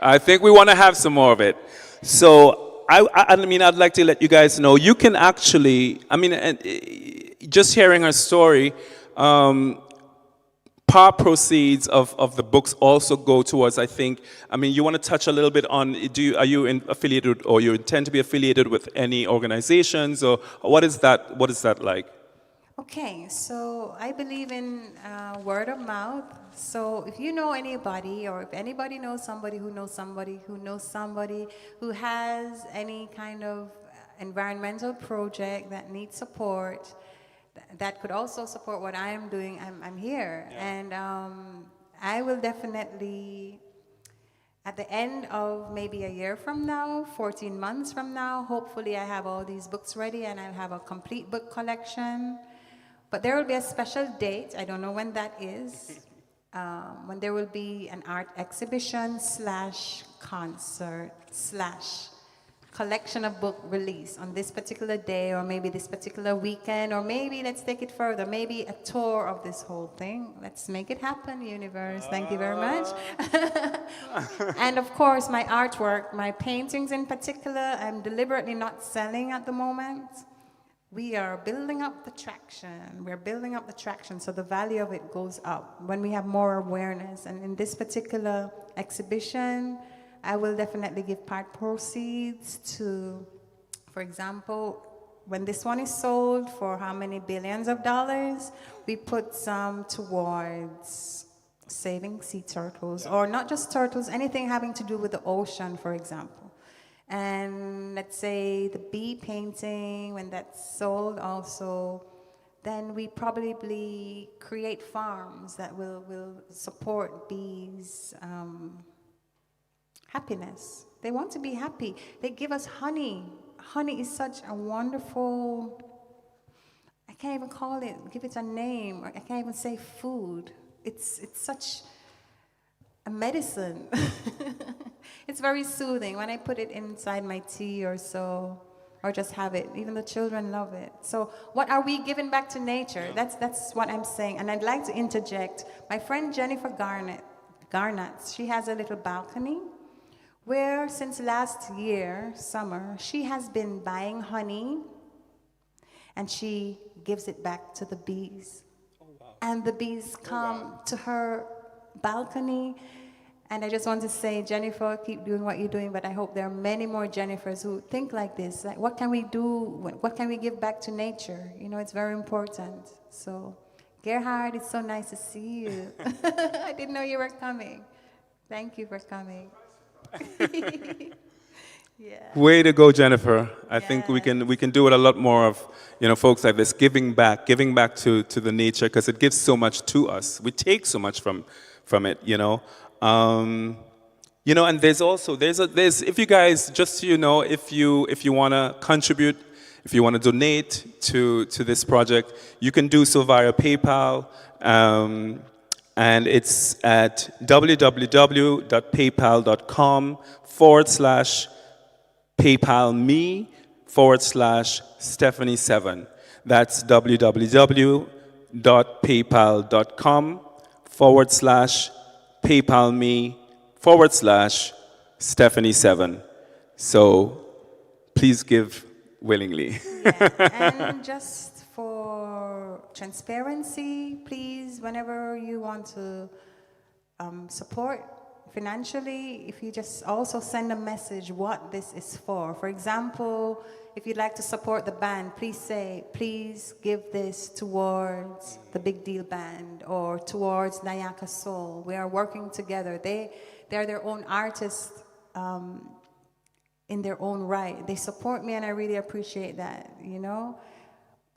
I think we want to have some more of it. So, I mean, I'd like to let you guys know, you can actually, I mean, just hearing her story, part proceeds of the books also go towards, I think, I mean, you want to touch a little bit on, are you affiliated, or you intend to be affiliated with any organizations, or what is that like? Okay, so I believe in word of mouth. So if you know anybody, or if anybody knows somebody who knows somebody who knows somebody who has any kind of environmental project that needs support, that could also support what I am doing, I'm here. Yeah. And I will definitely, at the end of maybe a year from now, 14 months from now, hopefully I have all these books ready and I'll have a complete book collection. But there will be a special date, I don't know when that is, when there will be an art exhibition / concert / collection of book release on this particular day, or maybe this particular weekend, or maybe let's take it further, maybe a tour of this whole thing. Let's make it happen, universe. Thank you very much. And of course, my artwork, my paintings in particular, I'm deliberately not selling at the moment. We are building up the traction. We're building up the traction, so the value of it goes up when we have more awareness. And in this particular exhibition, I will definitely give part proceeds to, for example, when this one is sold for how many billions of dollars, we put some towards saving sea turtles, or not just turtles, anything having to do with the ocean, for example. And let's say the bee painting, when that's sold also, then we probably create farms that will support bees' happiness. They want to be happy. They give us honey. Honey is such a wonderful, I can't even call it, give it a name, or I can't even say food. It's such a medicine. It's very soothing when I put it inside my tea or so, or just have it. Even the children love it. So what are we giving back to nature? That's what I'm saying. And I'd like to interject. My friend Jennifer Garnett, she has a little balcony where since last year, summer, she has been buying honey and she gives it back to the bees. Oh, wow. And the bees come to her balcony And I just want to say, Jennifer, keep doing what you're doing, but I hope there are many more Jennifers who think like this. Like, what can we do? What can we give back to nature? You know, it's very important. So, Gerhard, it's so nice to see you. I didn't know you were coming. Thank you for coming. Yeah. Way to go, Jennifer. I think we can do it a lot more of, folks like this, giving back to the nature, because it gives so much to us. We take so much from it, and there's also if you guys, just so you know, if you want to contribute, if you want to donate to this project, you can do so via PayPal, and it's at www.paypal.com/PayPalMe/Steffani7. That's www.paypal.com/PayPalMe/Steffani7. So please give willingly. Yeah. And just for transparency, please, whenever you want to support financially, if you just also send a message what this is for. For example, if you'd like to support the band, please give this towards the Big Deal Band or towards Nayaka Soul. We are working together. They're their own artists in their own right. They support me, and I really appreciate that,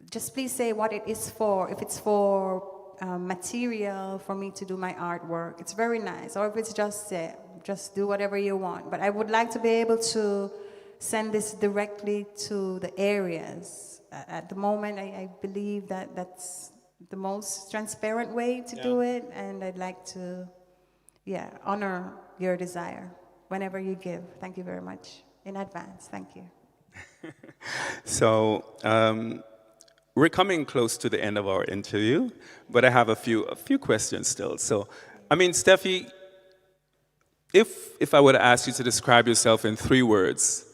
Just please say what it is for. If it's for material for me to do my artwork, it's very nice. Or if it's just do whatever you want. But I would like to be able to send this directly to the areas. At the moment, I believe that that's the most transparent way to do it, and I'd like to, honor your desire whenever you give. Thank you very much in advance. Thank you. So, we're coming close to the end of our interview, but I have a few questions still. So, Steffi, if I were to ask you to describe yourself in 3 words,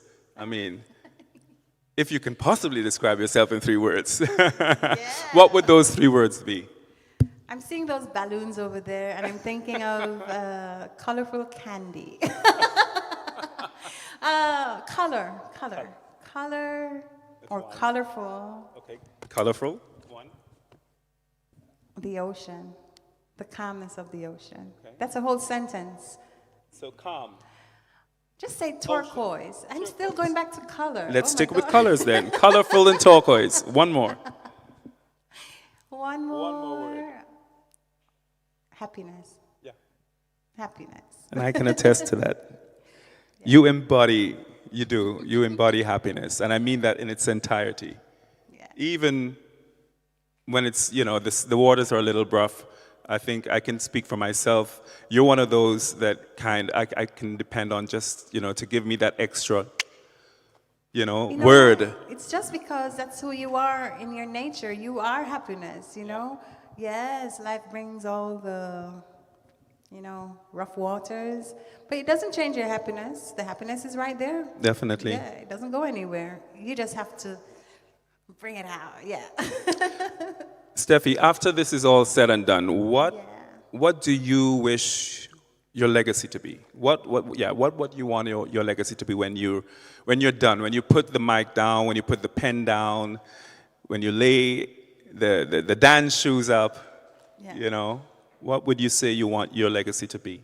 if you can possibly describe yourself in 3 words, what would those 3 words be? I'm seeing those balloons over there, and I'm thinking of colorful candy. Color, or colorful. Okay, colorful. 1. The ocean, the calmness of the ocean. Okay. That's a whole sentence. So calm. Just say turquoise. I'm still going back to color. Let's stick with colors then. Colorful and turquoise. 1 more. One more word. Happiness. Yeah. Happiness. And I can attest to that. You embody happiness, and I mean that in its entirety. Yeah. Even when it's, the waters are a little rough, I think I can speak for myself. You're one of those that I can depend on just, to give me that extra, word. It's just because that's who you are in your nature. You are happiness, Yes, life brings all the, rough waters. But it doesn't change your happiness. The happiness is right there. Definitely. Yeah, it doesn't go anywhere. You just have to bring it out, Steffi, after this is all said and done, what do you wish your legacy to be? What would you want your legacy to be when you're done, when you put the mic down, when you put the pen down, when you lay the dance shoes up, what would you say you want your legacy to be?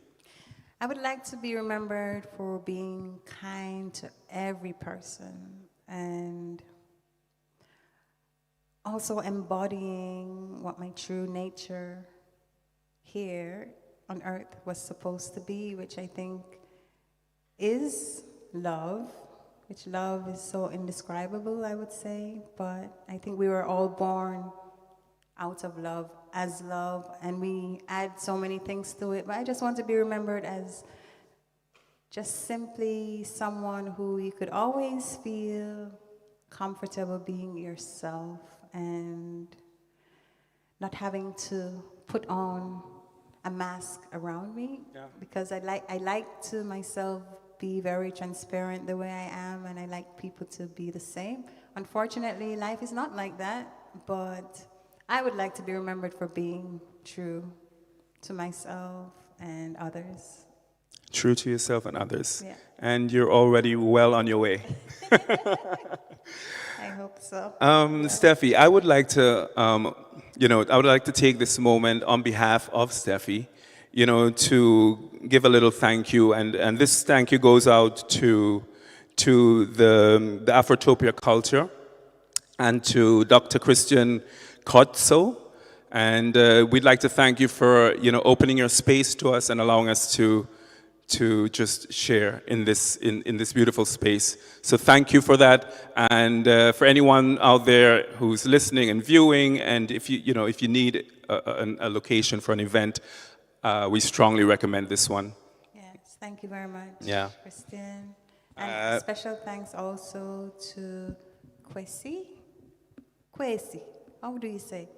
I would like to be remembered for being kind to every person and also embodying what my true nature here on earth was supposed to be, which I think is love, which love is so indescribable, I would say, but I think we were all born out of love, as love, and we add so many things to it, but I just want to be remembered as just simply someone who you could always feel comfortable being yourself and not having to put on a mask around me, because I like to myself be very transparent the way I am, and I like people to be the same. Unfortunately, life is not like that, but I would like to be remembered for being true to myself and others. True to yourself and others. Yeah. And you're already well on your way. I hope so. Steffi, I would like to, I would like to take this moment on behalf of Steffi, to give a little thank you. And this thank you goes out to the Afrotopia culture and to Dr. Christian Kotso. And we'd like to thank you for, opening your space to us and allowing us to just share in this beautiful space. So thank you for that. And for anyone out there who's listening and viewing, and if you need a location for an event, we strongly recommend this one. Yes, thank you very much, Yeah. Christian. And special thanks also to Kwesi. How do you say?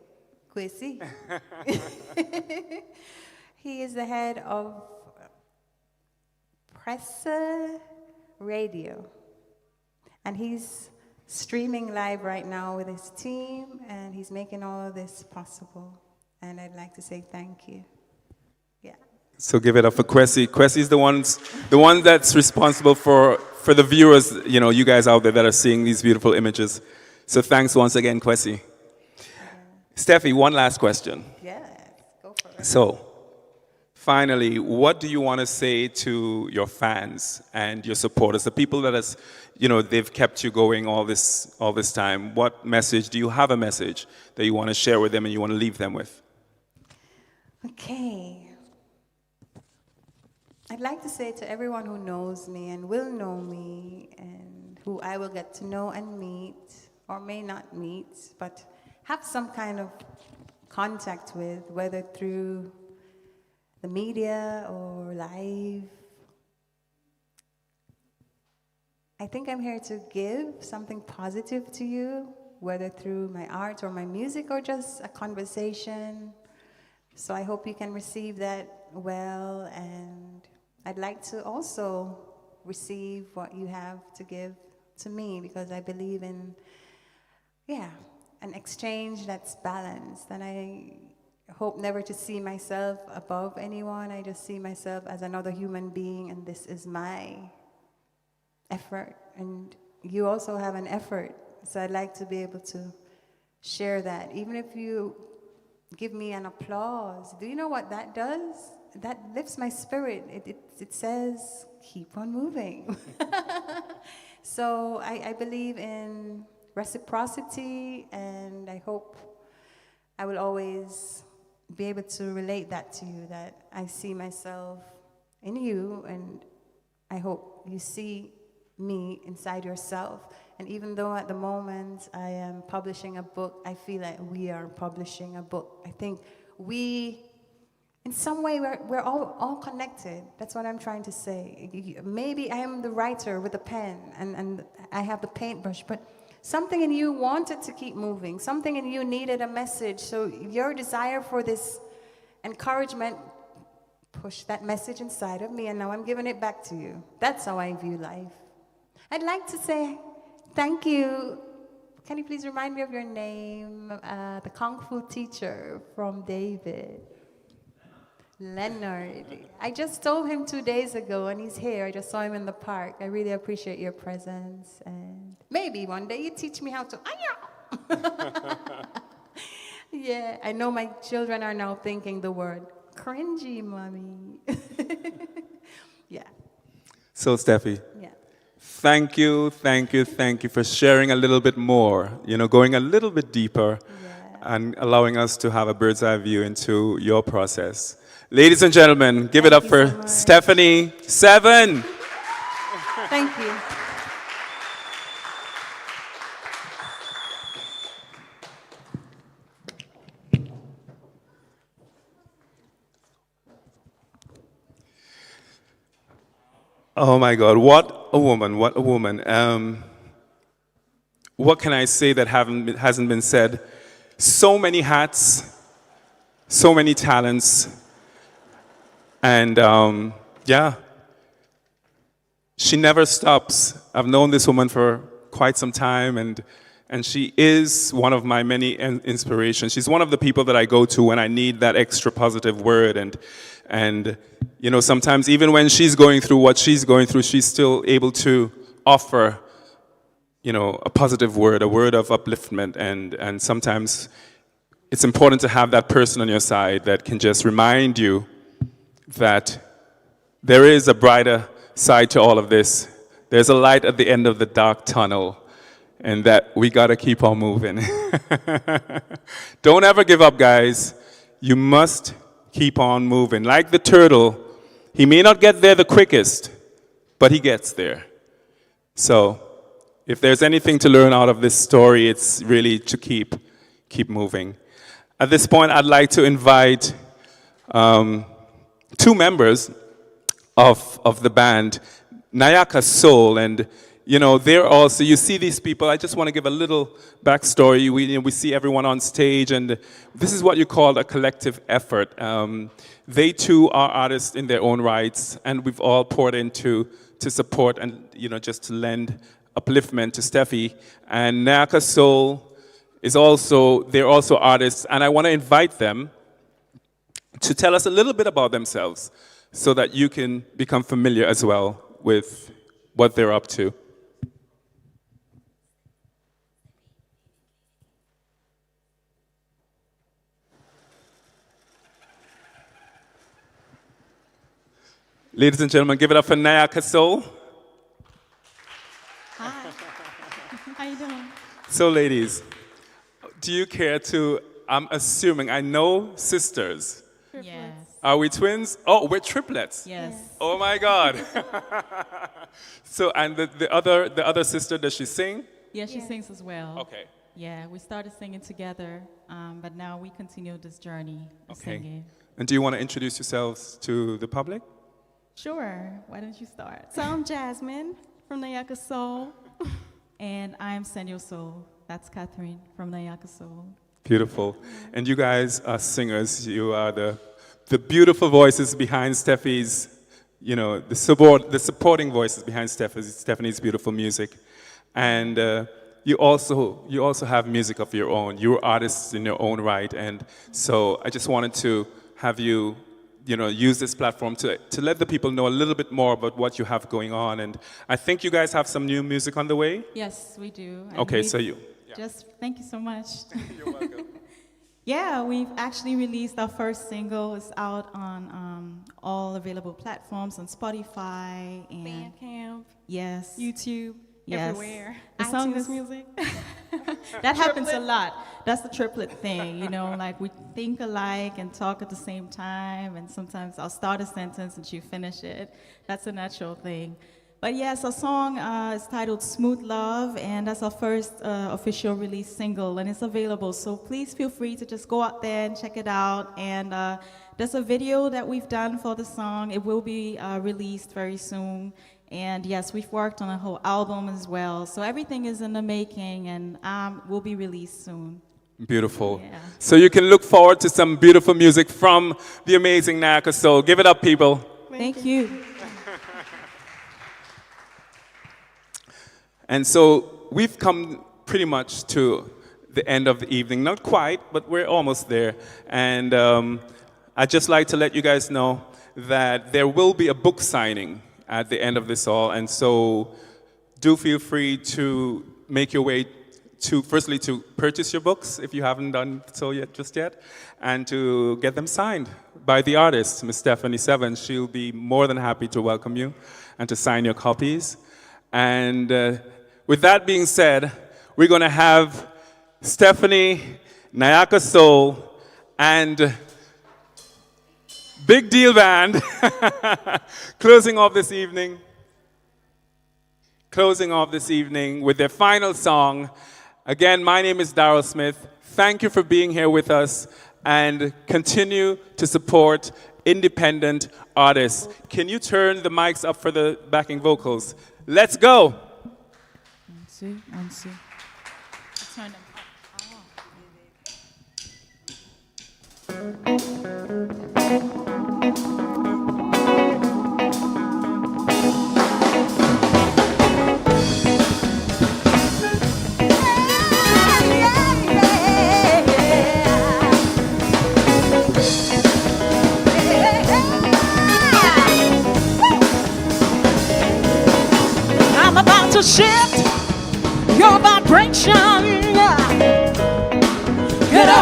Kwesi. He is the head of Pressa Radio. And he's streaming live right now with his team, and he's making all of this possible. And I'd like to say thank you. Yeah. So give it up for Kwesi. Kwesi is the one that's responsible for the viewers, you guys out there that are seeing these beautiful images. So thanks once again, Kwesi. Steffi, one last question. Yes, go for it. So, finally, what do you want to say to your fans and your supporters, the people that they've kept you going all this time? What message, do you have a message that you want to share with them and you want to leave them with? Okay. I'd like to say to everyone who knows me and will know me and who I will get to know and meet, or may not meet, but have some kind of contact with, whether through the media or live. I think I'm here to give something positive to you, whether through my art or my music or just a conversation. So I hope you can receive that well, and I'd like to also receive what you have to give to me, because I believe in, an exchange that's balanced. And I hope never to see myself above anyone. I just see myself as another human being, and this is my effort. And you also have an effort. So I'd like to be able to share that. Even if you give me an applause, do you know what that does? That lifts my spirit. It says, keep on moving. So I believe in reciprocity, and I hope I will always be able to relate that to you, that I see myself in you, and I hope you see me inside yourself. And even though at the moment I am publishing a book, I feel like we are publishing a book. I think in some way, we're all connected. That's what I'm trying to say. Maybe I am the writer with the pen, and I have the paintbrush, but something in you wanted to keep moving. Something in you needed a message. So your desire for this encouragement pushed that message inside of me, and now I'm giving it back to you. That's how I view life. I'd like to say thank you. Can you please remind me of your name? The Kung Fu teacher from David. Leonard. I just told him 2 days ago, and he's here. I just saw him in the park. I really appreciate your presence, and maybe one day you teach me how to. Yeah, I know my children are now thinking the word cringy, mommy. Yeah. So, Steffi. Yeah. Thank you for sharing a little bit more, going a little bit deeper, and allowing us to have a bird's eye view into your process. Ladies and gentlemen, give it up for Steffani 7. Thank you. Oh my God, what a woman, what a woman. What can I say that hasn't been said? So many hats, so many talents, and she never stops. I've known this woman for quite some time, and she is one of my many inspirations. She's one of the people that I go to when I need that extra positive word, and And, you know, sometimes even when she's going through what she's going through, she's still able to offer, you know, a positive word, a word of upliftment. And sometimes it's important to have that person on your side that can just remind you that there is a brighter side to all of this. There's a light at the end of the dark tunnel, and that we gotta keep on moving. Don't ever give up, guys. You must keep on moving. Like the turtle, he may not get there the quickest, but he gets there. So, if there's anything to learn out of this story, it's really to keep moving. At this point, I'd like to invite two members of the band, Nayaka Soul, and you know, they're also, you see these people, I just want to give a little backstory. We see everyone on stage, and this is what you call a collective effort. They too are artists in their own rights, and we've all poured into to support and, you know, just to lend upliftment to Steffi. And Nayaka Soul is also, they're also artists, and I want to invite them to tell us a little bit about themselves so that you can become familiar as well with what they're up to. Ladies and gentlemen, give it up for Nayaka Soul. Hi. How you doing? So ladies, do you care to, I'm assuming, I know sisters. Yes. Are we twins? Oh, we're triplets. Yes. Oh my God. So, and the other sister, does she sing? Yeah, she sings as well. Okay. Yeah, we started singing together, but now we continue this journey of singing. And do you want to introduce yourselves to the public? Sure. Why don't you start? So I'm Jasmine from Nayaka Soul. And I'm Senor Soul. That's Catherine from Nayaka Soul. Beautiful. And you guys are singers. You are the beautiful voices behind Steffi's, you know, the supporting voices behind Stephanie's beautiful music. And you also have music of your own. You're artists in your own right. And so I just wanted to have you, you know, use this platform to let the people know a little bit more about what you have going on. And I think you guys have some new music on the way. Yes, we do. And Okay, so you. Just thank you so much. You're welcome. Yeah, we've actually released our first single. It's out on all available platforms, on Spotify and Bandcamp, yes, YouTube, yes. everywhere. The song iTunes is music. that happens a lot. That's the triplet thing, you know, like we think alike and talk at the same time, and sometimes I'll start a sentence and she finish it. That's a natural thing. But yes, our song is titled Smooth Love, and that's our first official release single, and it's available. So please feel free to just go out there and check it out. And there's a video that we've done for the song. It will be released very soon. And yes, we've worked on a whole album as well. So everything is in the making, and will be released soon. Beautiful. Yeah. So you can look forward to some beautiful music from the amazing Nayaka Soul. Give it up, people. Thank you. And so we've come pretty much to the end of the evening. Not quite, but we're almost there. And I'd just like to let you guys know that there will be a book signing at the end of this all. And so do feel free to make your way to, firstly, to purchase your books if you haven't done so just yet, and to get them signed by the artist, Miss Steffani 7. She'll be more than happy to welcome you and to sign your copies. And with that being said, we're going to have Steffani, Nayaka Soul, and Big Deal Band closing off this evening with their final song. Again, my name is Darryl Smith. Thank you for being here with us, and continue to support independent artists. Can you turn the mics up for the backing vocals? Let's go. 1, 2, 1, 2. Turn them up.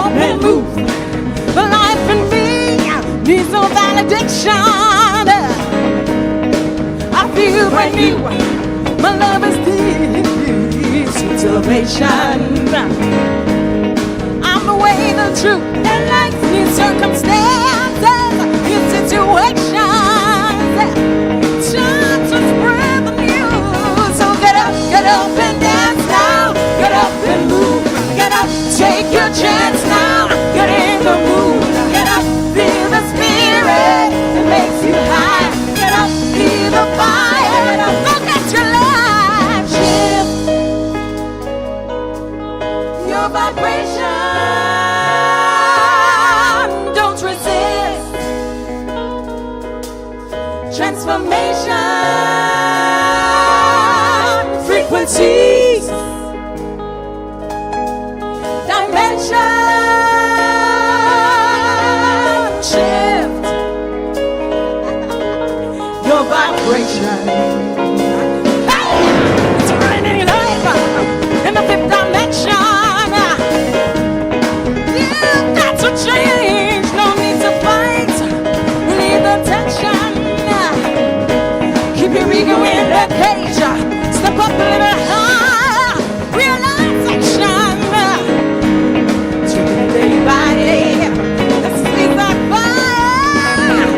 up and move. The life in me needs no validation. I feel brand new. My love is deep, sweet salvation. I'm the way, the truth, and life in circumstances, in situations. Time to spread the news. So get up and dance now. Get up and move. Get up, take your chance now. Get in the mood. Get up, feel the spirit. It makes you high. Get up, feel the fire. Get up, look at your life shift. Your vibration. Don't resist. Transformation. Frequencies. Dimension. Shift. Your vibration. It's raining life in the fifth dimension. You've got to change. No need to fight. Relieve the tension. Keep your ego in the cage. Step up a little higher. Realize action. Take it day by day. Let's sleep like fire.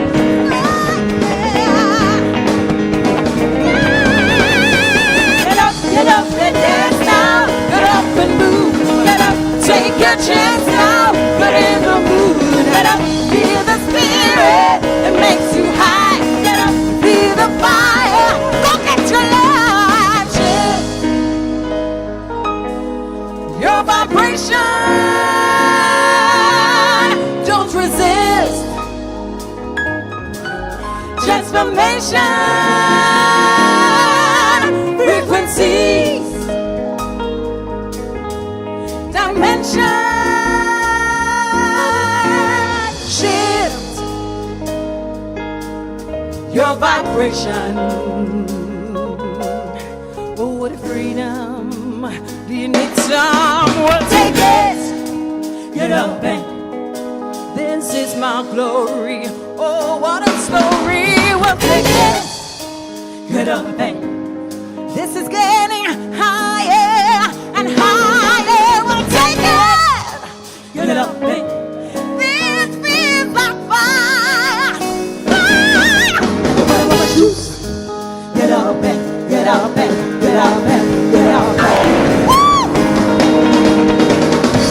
Get up and dance now. Get up and move. Get up, take your chance now. Get in the mood. Get up, feel the spirit. It makes you high. Get up, feel the fire. Go get your life shift. Your vibration. Don't resist. Transformation. Frequencies. Dimension. Shift. Your vibration. Oh, what a freedom. Do you need some? Well, take it. Get up and this is my glory. Oh, what a story. Well, take it. Get up and this is getting higher and higher. Well, take it. Get up and this feels like fire. Fire. Get up and get up and get up and get up and woo!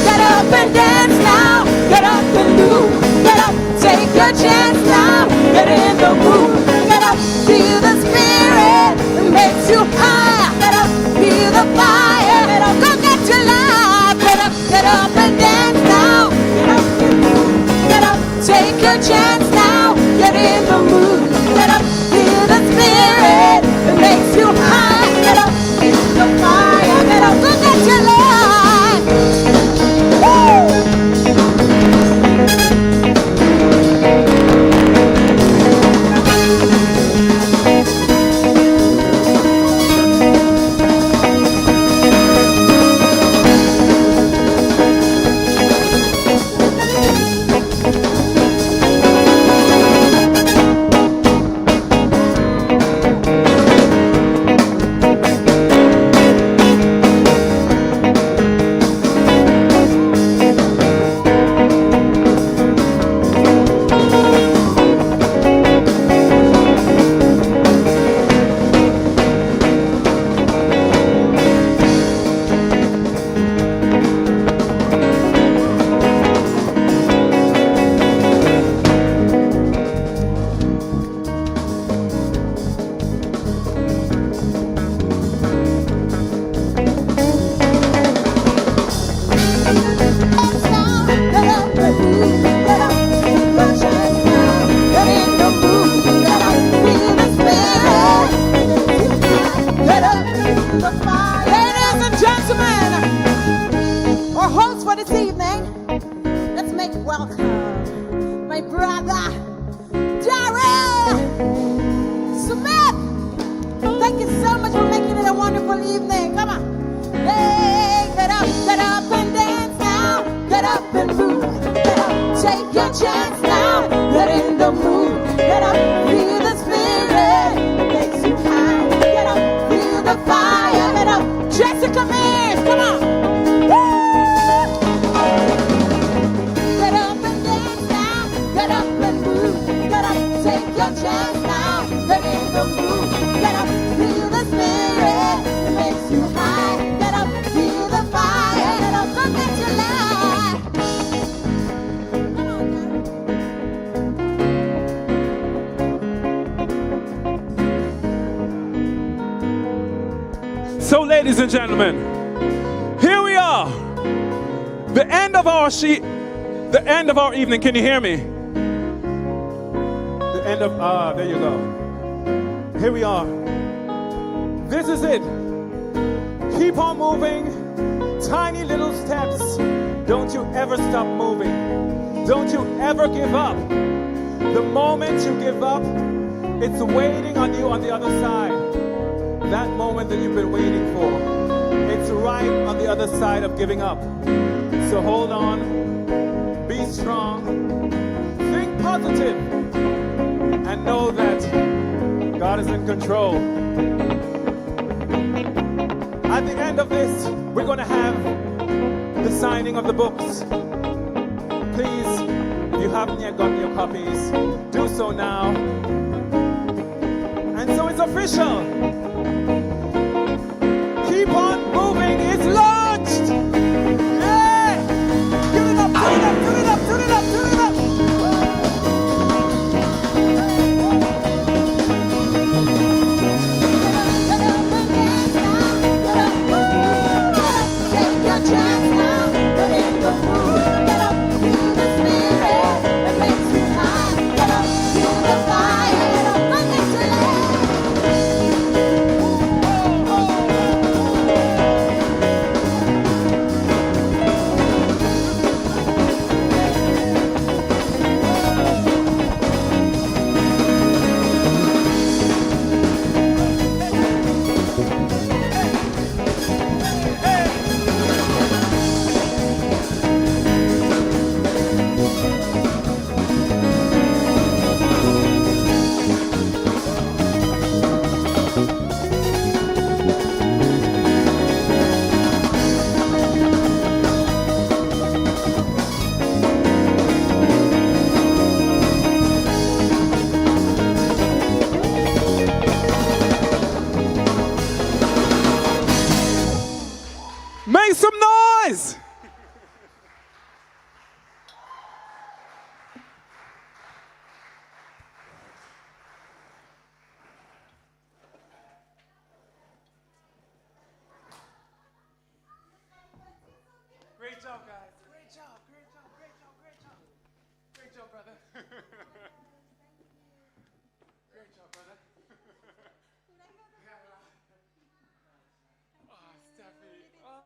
Get up and dance now. Get up and move. Get up, take your chance now. Get in the mood. Get up, feel the spirit. It makes you high. Get up, feel the fire. Get up, go get your life. Get up and dance now. Get up and move. Get up, take your chance now. Get in the mood. Get up, feel the spirit. It makes you high. Get up, feel the fire. Get up, go get your life. Woo! welcome my brother, Darrell Smith. Thank you so much for making it a wonderful evening. Come on. Hey, get up and dance now. Get up and move. your chance now. Get in the mood. Get up, feel the spirit. It makes you high. Get up, feel the fire. Get up, Jessica Mears, come on. Woo! Get up and dance now. Get up and move. Get up, take your chance now. Get in the mood. Get up, feel the spirit. It makes you high. Get up, feel the fire. Get up, look at your life. Come on, girl. So, ladies and gentlemen, here we are. The end of our evening. Can you hear me? The end of there you go. Here we are. This is it. Keep on moving. Tiny little steps. Don't you ever stop moving. Don't you ever give up. The moment you give up, it's waiting on you on the other side. That moment that you've been waiting for, it's right on the other side of giving up. So hold on, be strong, think positive, and know that God is in control. At the end of this, we're going to have the signing of the books. Please, if you haven't yet gotten your copies, do so now. And so it's official. Keep on moving, it's launched! Yeah! Give it up, turn it up, turn it up, turn it up, turn it up! Take your chance now. Get in the mood. Get up, feel the spirit. It makes you high. Get up, feel the fire. Get up, look at your life. Make some noise! Great job, guys. Great job, great job, great job, great job. Great job, brother. Great job, brother. Oh, Steffi. Oh.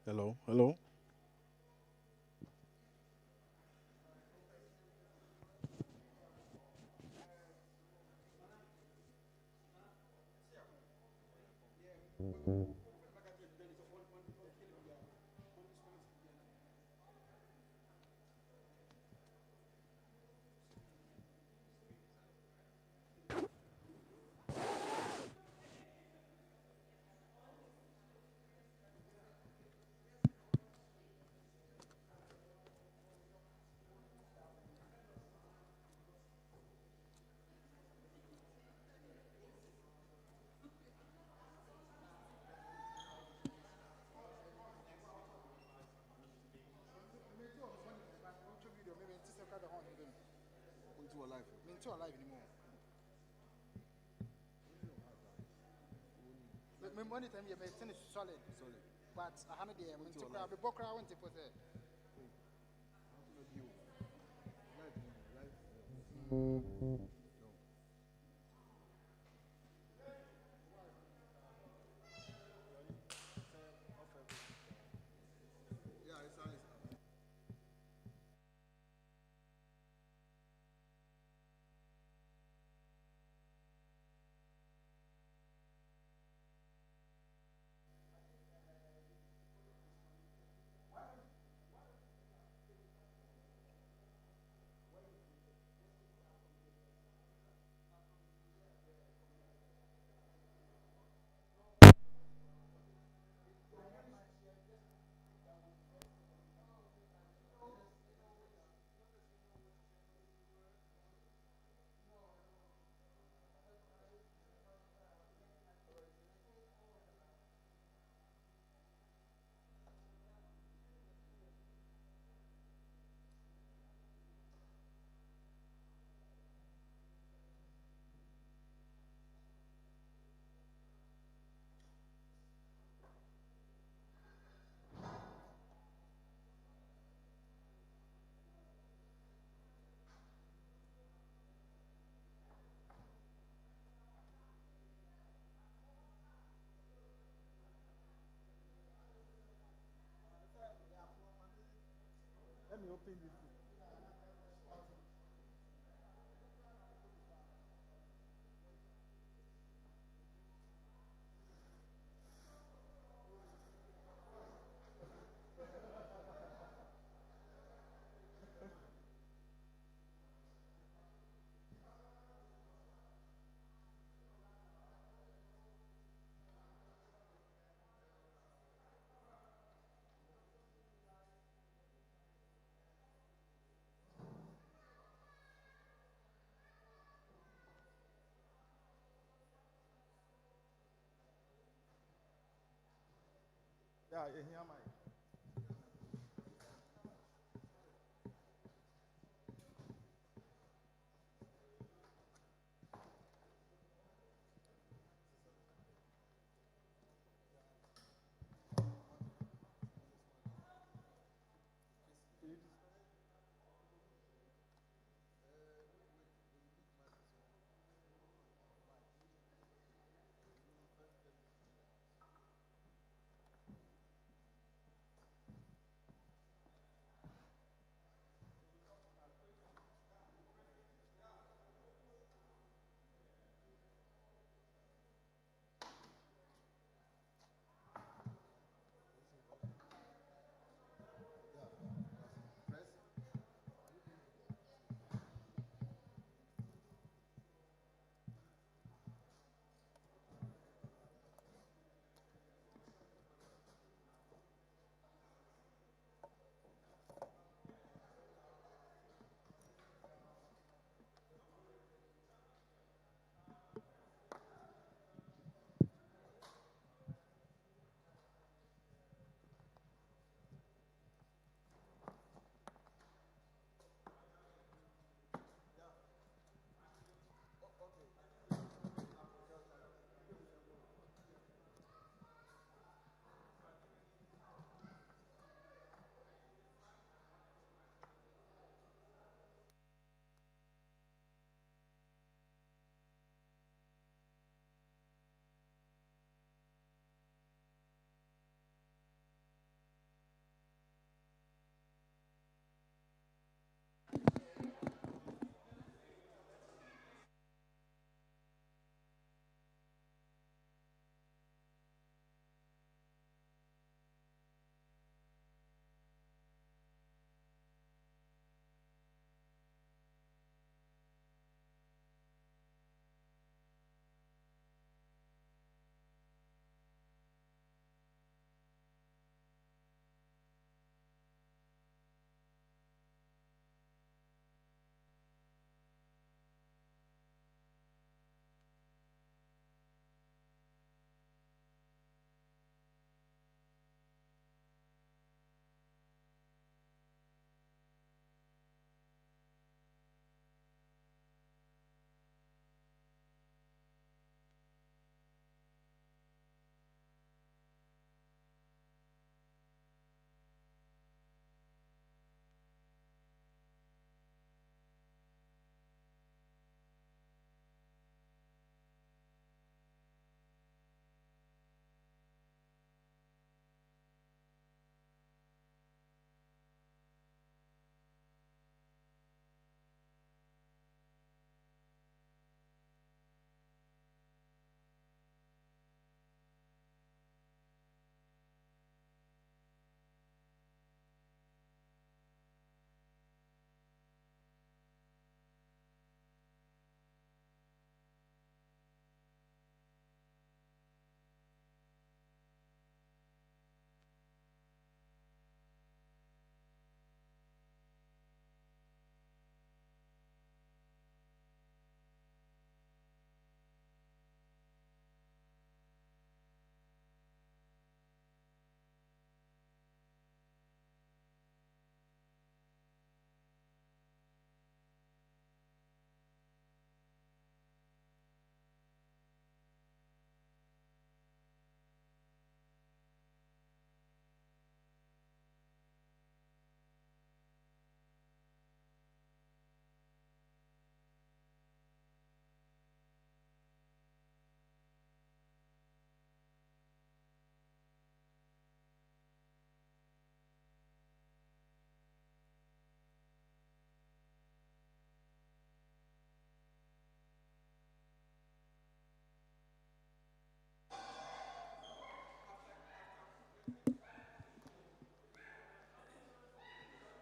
Hello, hello. alive. Me too alive anymore. Me money time you be ten is solid. Solid. But I had the me too crowd. Be bokra want to for say. Yeah, it's all. Let me open this. Yeah, you hear my.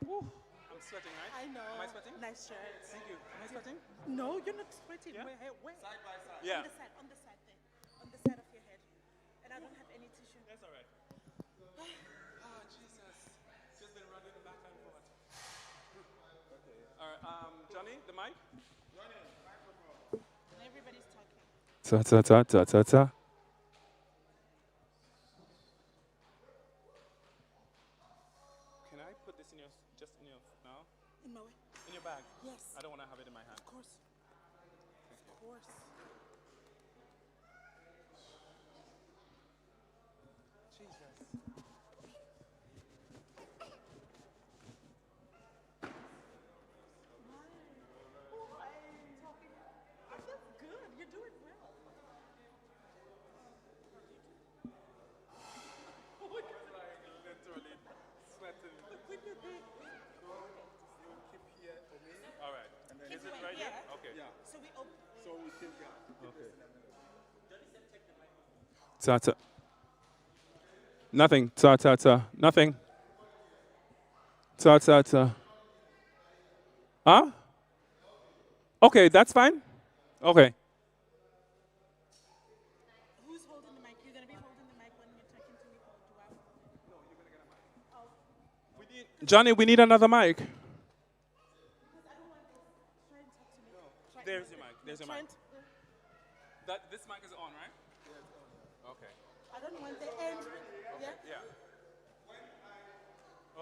I'm sweating, right? I know. Am I sweating? Nice shirt. Thank you. Am I sweating? No, you're not sweating. Yeah? Where? Side by side. Yeah. On the side there. On the side of your head. And I don't have any tissue. That's all right. Oh, Jesus. Just been running back and forth. Okay. All right. Johnny, the mic? And everybody's talking. Ta ta ta ta ta ta. Can I put this in your, just in your, no? In my way. In your bag? Yes. I don't want to have it in my hand. Of course. Of course. Jesus. I feel good. You're doing well. Like literally sweating. When you're there, Keep here for me. All right. Is it right here? Okay. Yeah. so we open. So we keep okay. Ta ta. Nothing. Ta ta ta. Nothing. Ta ta ta. Huh? Okay, that's fine. Okay. Who's holding the mic? You're going to be holding the mic when you're talking to me? Or do I? Johnny, we need another mic. There's your mic. There's your mic. Trent, This mic is on, right? Yeah, it's on. Okay. I don't want the end. Yeah? Yeah.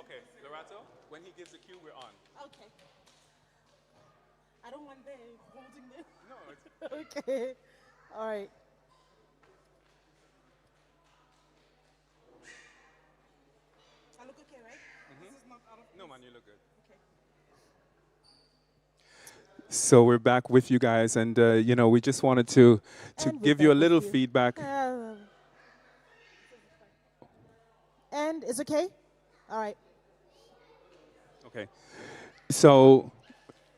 Okay, Lorato, when he gives the cue, we're on. Okay. I don't want the holding the. No, it's Okay. All right. I look okay, right? This is not out of. no man, you look good. Okay. So we're back with you guys, and we just wanted to And we're give you a back little with you. feedback. And it's okay? All right. Okay. So,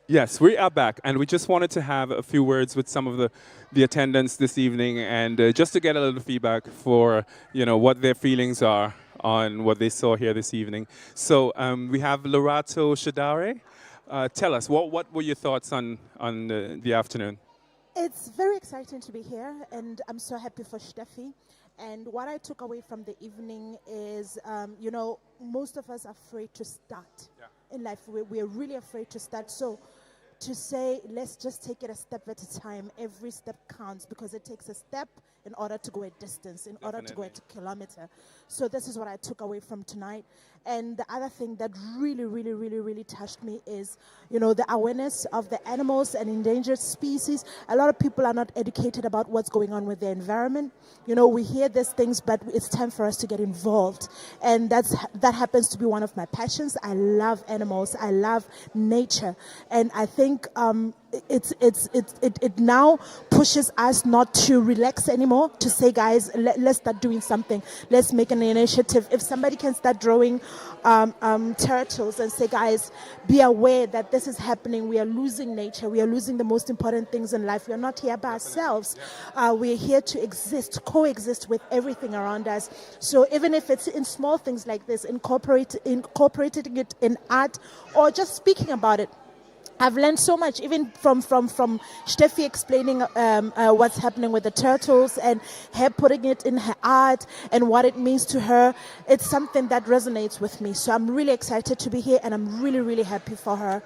yes, we are back, and we just wanted to have a few words with some of the attendants this evening, and just to get a little feedback for what their feelings are on what they saw here this evening. So we have Lorato Shadare. Tell us, what were your thoughts on the afternoon? It's very exciting to be here, and I'm so happy for Steffi. And what I took away from the evening is, most of us are afraid to start in life. We're really afraid to start. So to say, let's just take it a step at a time. Every step counts because it takes a step in order to go a distance, in order to go a kilometer. So this is what I took away from tonight. And the other thing that really, really, really, really touched me is, the awareness of the animals and endangered species. A lot of people are not educated about what's going on with the environment. We hear these things, but it's time for us to get involved. And that happens to be one of my passions. I love animals. I love nature. And I think it now pushes us not to relax anymore, to say, guys, let's start doing something. Let's make an initiative. If somebody can start drawing turtles and say, guys, be aware that this is happening. We are losing nature. We are losing the most important things in life. We are not here by ourselves. We are here to exist, coexist with everything around us. So even if it's in small things like this, incorporating it in art or just speaking about it, I've learned so much, even from Steffi explaining what's happening with the turtles and her putting it in her art and what it means to her. It's something that resonates with me. So I'm really excited to be here, and I'm really, really happy for her.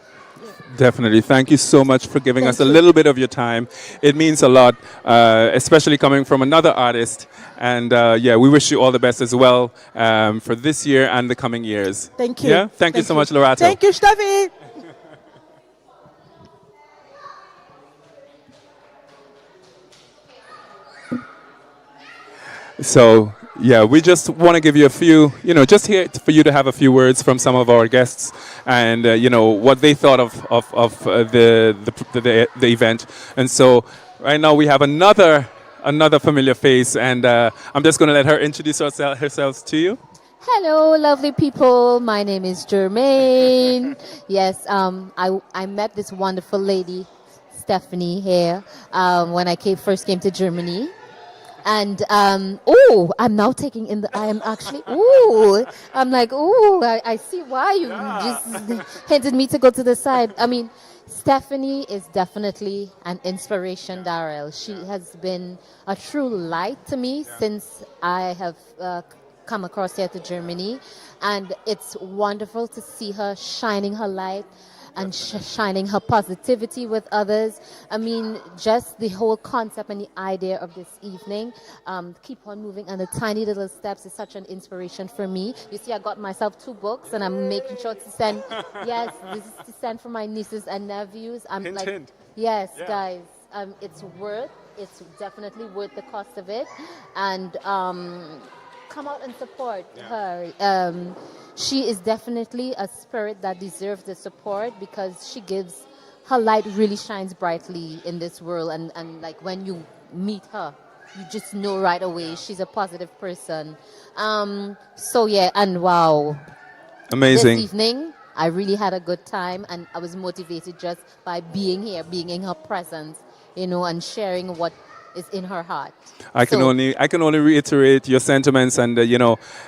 Definitely. Thank you so much for giving us a little bit of your time. It means a lot, especially coming from another artist. And we wish you all the best as well for this year and the coming years. Thank you. Yeah? Thank you so much, Lorato. Thank you, Steffi. So, we just want to give you a few, just here for you to have a few words from some of our guests and, what they thought of the event. And so, right now we have another familiar face, and I'm just going to let her introduce herself to you. Hello, lovely people. My name is Jermaine. Yes, I met this wonderful lady, Steffani, here when I first came to Germany. And oh, I'm now taking in the. I am actually. Ooh, I'm like, ooh, I see why you just hinted me to go to the side. I mean, Steffani is definitely an inspiration, Darrell. She has been a true light to me since I have come across here to Germany, and it's wonderful to see her shining her light and shining her positivity with others. I mean, just the whole concept and the idea of this evening, Keep On Moving and the Tiny Little Steps, is such an inspiration for me. You see, I got myself 2 books, and I'm making sure to send, yes, this is to send for my nieces and nephews. I'm Hint, like, hint. yes, Yeah. guys, it's definitely worth the cost of it. And come out and support her. She is definitely a spirit that deserves the support, because she gives, her light really shines brightly in this world. And like when you meet her, you just know right away she's a positive person. So yeah, and wow. Amazing. This evening, I really had a good time, and I was motivated just by being here, being in her presence, and sharing what is in her heart. I can only reiterate your sentiments, and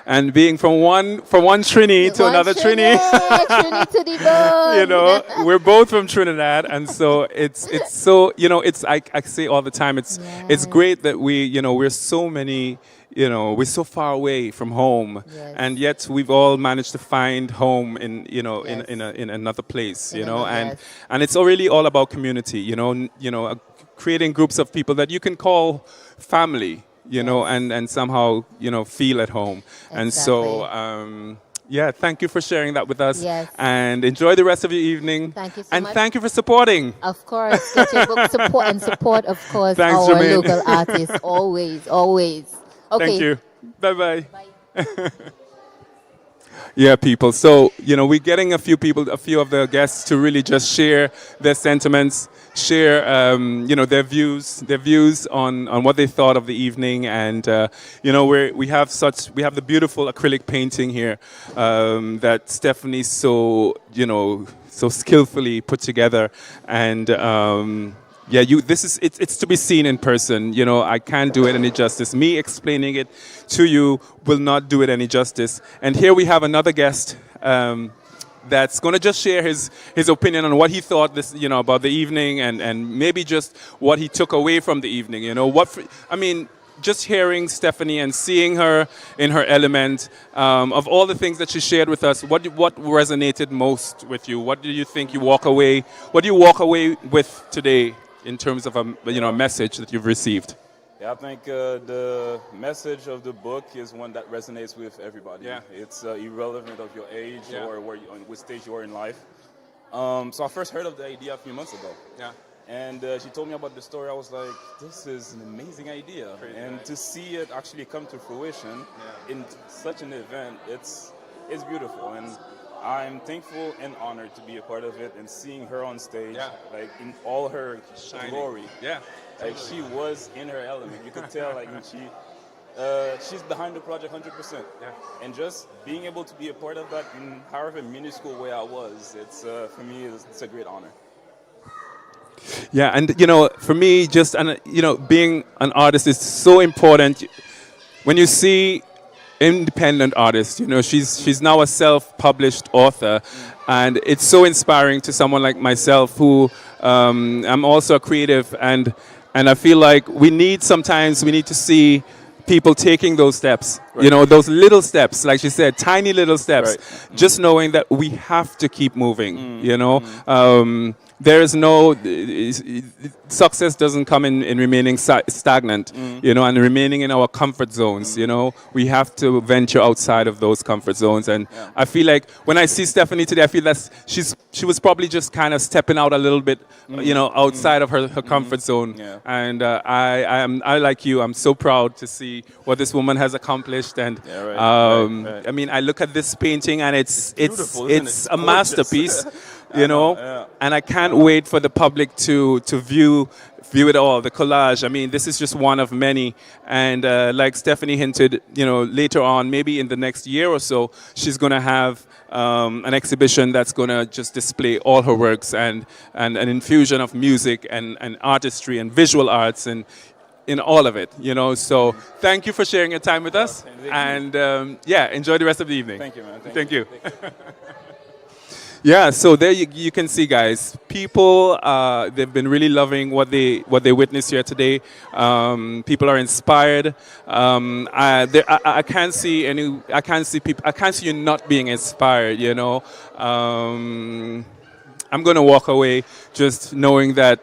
and being from one Trini to another Trini. Trini to the bone. We're both from Trinidad, and so it's so it's I say all the time, it's great that we're so many. We're so far away from home, and yet we've all managed to find home in in another place, and it's really all about community, creating groups of people that you can call family, and somehow feel at home. And so thank you for sharing that with us. Yes. And enjoy the rest of your evening. Thank you so and much. Thank you for supporting. Of course, get your book support, of course, Thanks, our Jermaine. local artists, always. Okay. Thank you. Bye-bye. Bye. Yeah, people. So, we're getting a few of the guests to really just share their sentiments, share, their views on what they thought of the evening. And, we have the beautiful acrylic painting here that Steffani so skillfully put together. And, it's to be seen in person. I can't do it any justice. Me explaining it to you will not do it any justice. And here we have another guest that's going to just share his opinion on what he thought about the evening, and maybe just what he took away from the evening. Just hearing Steffani and seeing her in her element, of all the things that she shared with us, what resonated most with you? What do you think you walk away? What do you walk away with today in terms of a message that you've received? Yeah, I think the message of the book is one that resonates with everybody. Yeah. It's irrelevant of your age or on which stage you are in life. So I first heard of the idea a few months ago. Yeah. And she told me about the story. I was like, this is an amazing idea. Crazy, and right? To see it actually come to fruition in such an event, it's beautiful. And I'm thankful and honored to be a part of it, and seeing her on stage, like in all her glory. Yeah. Like she was in her element. You could tell, like, when she's behind the project 100%. Yeah. And just being able to be a part of that in however minuscule way I was, it's for me, it's a great honor. Yeah, and for me, just being an artist is so important. When you see independent artist, she's now a self-published author, and it's so inspiring to someone like myself, who I'm also a creative, and I feel like we need to see people taking those steps, those little steps, like she said, tiny little steps, just knowing that we have to keep moving. There is no success doesn't come in remaining stagnant, and remaining in our comfort zones. We have to venture outside of those comfort zones. And I feel like when I see Steffani today, I feel that she was probably just kind of stepping out a little bit, outside of her comfort zone. Yeah. And I like you. I'm so proud to see what this woman has accomplished. And I mean, I look at this painting, and it's a masterpiece. And I can't wait for the public to view it all, the collage. I mean, this is just one of many. And like Steffani hinted, later on, maybe in the next year or so, she's going to have an exhibition that's going to just display all her works, and an infusion of music and artistry and visual arts. And in all of it, you know. So thank you for sharing your time with us, thank you. and yeah, enjoy the rest of the evening. Thank you, man. Thank you. Yeah, so there you can see, guys. People they've been really loving what they witnessed here today. People are inspired. I can't see any. I can't see people. I can't see you not being inspired. You know, I'm gonna walk away just knowing that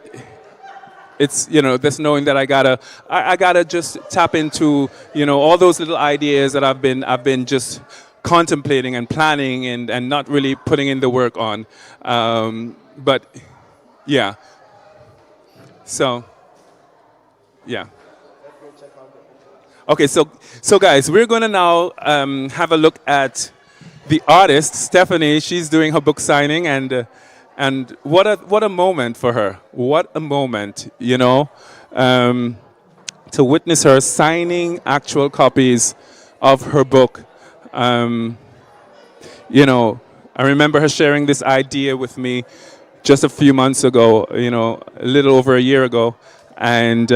it's, you know, just knowing that I gotta just tap into, you know, all those little ideas that I've been just contemplating and planning and not really putting in the work on. But yeah, so yeah. Okay, so guys, we're gonna now have a look at the artist Steffani. She's doing her book signing, and what a moment for her. What a moment, you know, to witness her signing actual copies of her book. You know, I remember her sharing this idea with me just a few months ago, you know, a little over a year ago, and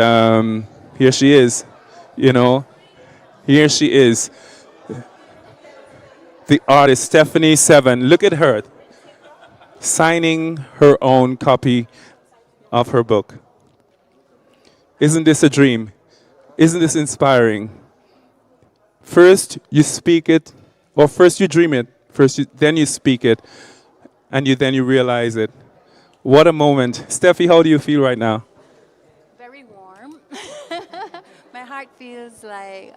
here she is, you know, here she is, the artist Steffani 7. Look at her signing her own copy of her book. Isn't this a dream? Isn't this inspiring? First you speak it, or first you dream it, then you speak it, and then you realize it. What a moment. Steffi, how do you feel right now? Very warm. My heart feels like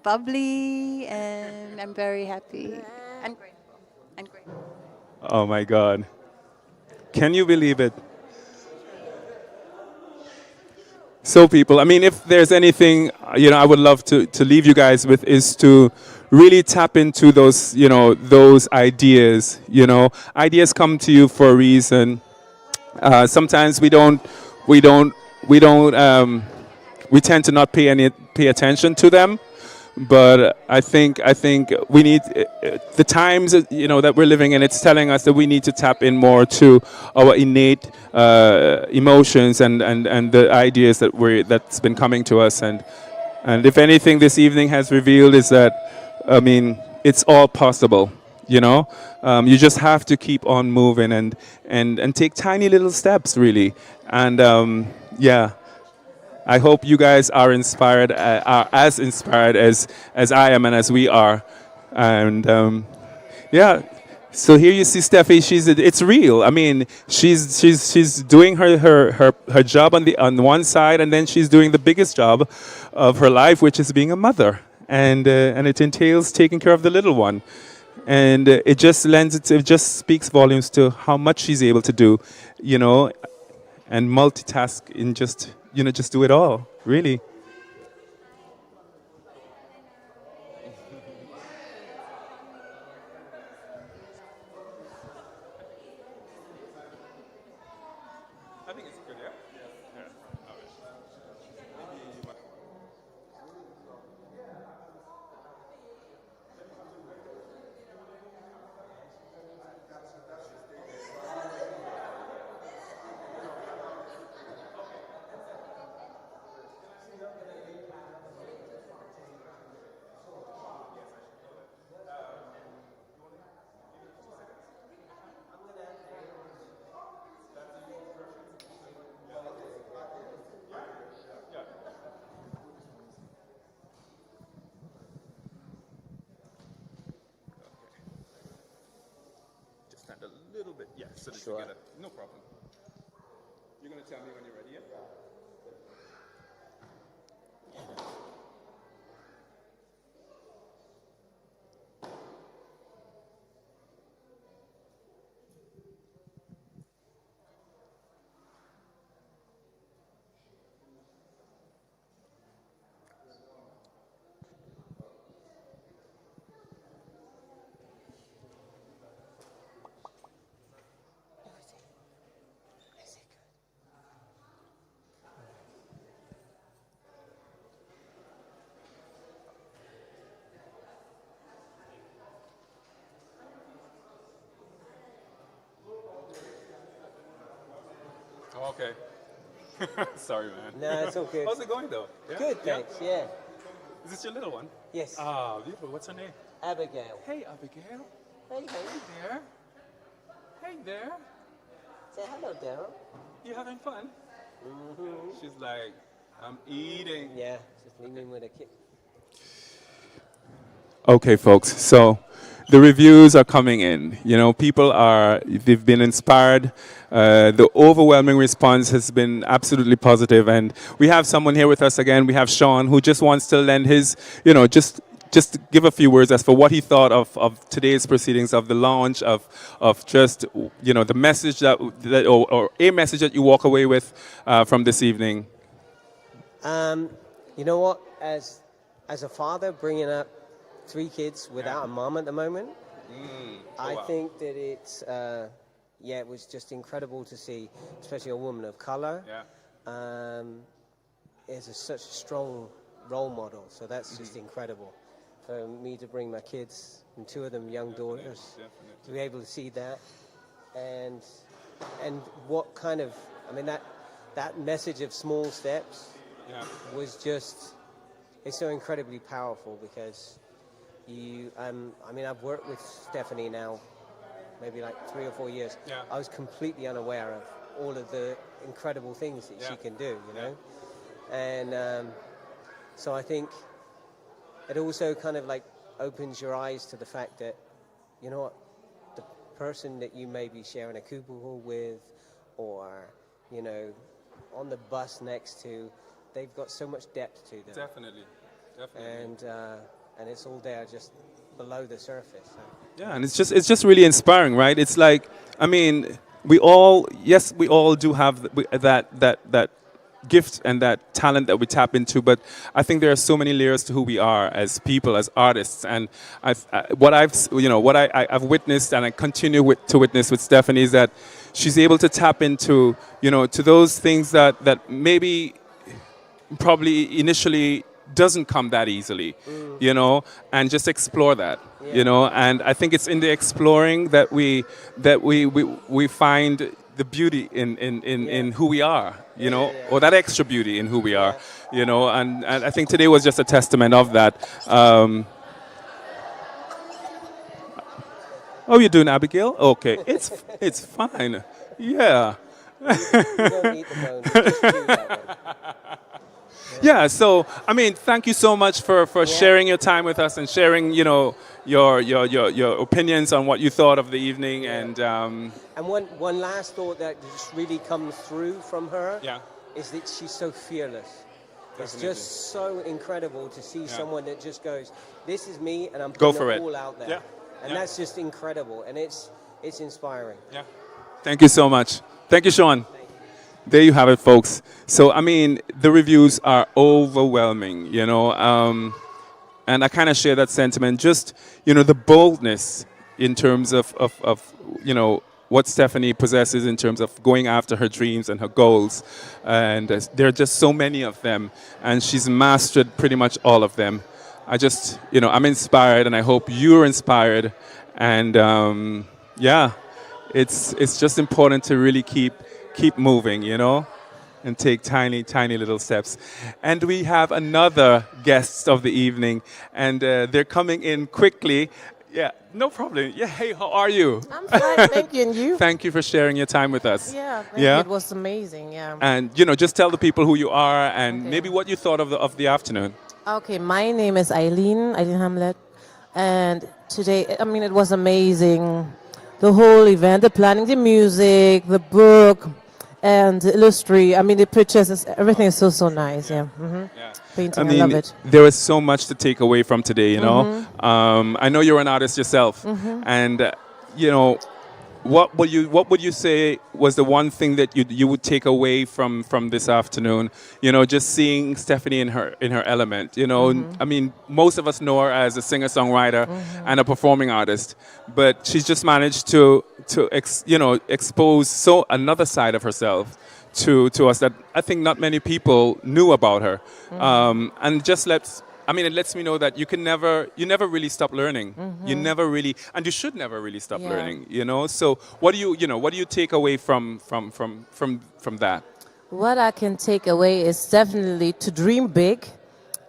bubbly, and I'm very happy and grateful. And grateful. Oh my God. Can you believe it? So people, I mean, if there's anything, you know, I would love to leave you guys with is to really tap into those, you know, those ideas, you know. Ideas come to you for a reason. Sometimes we tend to not pay attention to them. But I think we need the times, you know, that we're living in. It's telling us that we need to tap in more to our innate emotions and the ideas that's been coming to us. And if anything, this evening has revealed is that, I mean, it's all possible. You know, you just have to keep on moving and take tiny little steps, really. And yeah. I hope you guys are inspired, are as inspired as I am and as we are. And yeah, so here you see Steffi. It's real. I mean, she's doing her job on one side, and then she's doing the biggest job of her life, which is being a mother, and it entails taking care of the little one. And it just speaks volumes to how much she's able to do, you know, and multitask in just do it all, really. I think it's good, yeah? Just stand a little bit, yeah, so that you get it. No problem. You're going to tell me when you're ready, yeah? Okay. Sorry, man. No, it's all good. How's it going, though? Yeah? Good, thanks. Yeah. Is this your little one? Yes. Ah, beautiful. What's her name? Abigail. Hey, Abigail. Hey, Hey there. Hey there. Say hello, Daryl. You having fun? She's like, I'm eating. Yeah, just leave me with a kid. Okay, folks. So the reviews are coming in. You know, they've been inspired. The overwhelming response has been absolutely positive. And we have someone here with us again. We have Sean, who just wants to lend his, just give a few words as for what he thought of today's proceedings, of the launch, of just, the message or a message that you walk away with from this evening. You know what? As a father bringing up 3 kids without a mom at the moment, I think that it's, it was just incredible to see, especially a woman of color, is such a strong role model. So that's just incredible. For me to bring my kids, and 2 of them young daughters, to be able to see that, and what kind of, that message of small steps was just, it's so incredibly powerful because I've worked with Steffani now maybe like 3 or 4 years. I was completely unaware of all of the incredible things that she can do, and so I think it also kind of like opens your eyes to the fact that, you know what, the person that you may be sharing a cubicle with, or, on the bus next to, they've got so much depth to them. Definitely. And it's all there just below the surface. So. Yeah, and it's just really inspiring, right? It's like, we all do have that gift and that talent that we tap into, but I think there are so many layers to who we are as people, as artists, and what I've witnessed and I continue to witness with Steffani is that she's able to tap into, to those things that maybe probably initially doesn't come that easily, and just explore that, and I think it's in the exploring that we find the beauty in who we are, or that extra beauty in who we are, and I think today was just a testament of that. Oh, you're doing Abigail? Okay, it's fine. Yeah. Yeah, so thank you so much for sharing your time with us and sharing, your opinions on what you thought of the evening, and one last thought that just really comes through from her is that she's so fearless. Definitely. It's just so incredible to see someone that just goes, "This is me, and I'm putting it all out there." Yeah. And that's just incredible, and it's inspiring. Yeah. Thank you so much. Thank you, Sean. There you have it, folks. So, the reviews are overwhelming, and I kind of share that sentiment. Just, the boldness in terms of what Steffani possesses in terms of going after her dreams and her goals. And there are just so many of them, and she's mastered pretty much all of them. I just, I'm inspired, and I hope you're inspired. And, it's just important to really keep moving, and take tiny, tiny little steps. And we have another guest of the evening, and they're coming in quickly. Yeah, no problem. Yeah, hey, how are you? I'm fine, thank you, and you? Thank you for sharing your time with us. Yeah, thank you. It was amazing, yeah. And, just tell the people who you are and maybe what you thought of the afternoon. Okay, my name is Eileen Hamlet, and today, it was amazing. The whole event, the planning, the music, the book, and the illustry. The pictures, everything is so nice. Yeah. Painting, I love it. There was so much to take away from today. I know you're an artist yourself, and what would you say was the one thing that you would take away from this afternoon? Just seeing Steffani in her element. Most of us know her as a singer-songwriter and a performing artist, but she's just managed to expose another side of herself to us that I think not many people knew about her, and just it lets me know that you never really stop learning. You never really, and you should never really stop learning. So what do you take away from that? what I can take away is definitely to dream big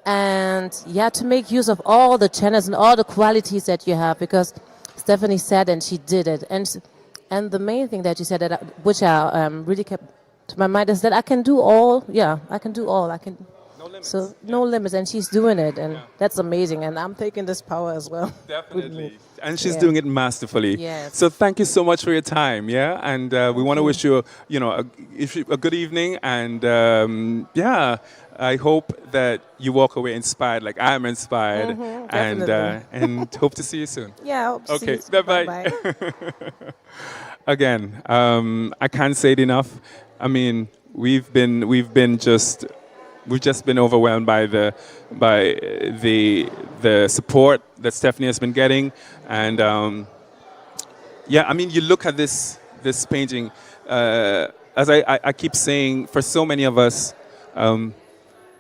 and to make use of all the channels and all the qualities that you have, because Stephanie said and she did it. And the main thing that you said, which I really kept to my mind, is that I can do all. Yeah, I can do all. I can. No limits. So no limits, and she's doing it, and that's amazing. And I'm taking this power as well. Definitely. And she's doing it masterfully. Yes. So thank you so much for your time, and we want to wish you, a good evening, and I hope that you walk away inspired, like I'm inspired, and hope to see you soon. Yeah. I hope to see you Okay. soon. Bye. Again, I can't say it enough. I mean, we've just been overwhelmed by the support that Steffani has been getting, and I mean, you look at this painting. As I keep saying, for so many of us,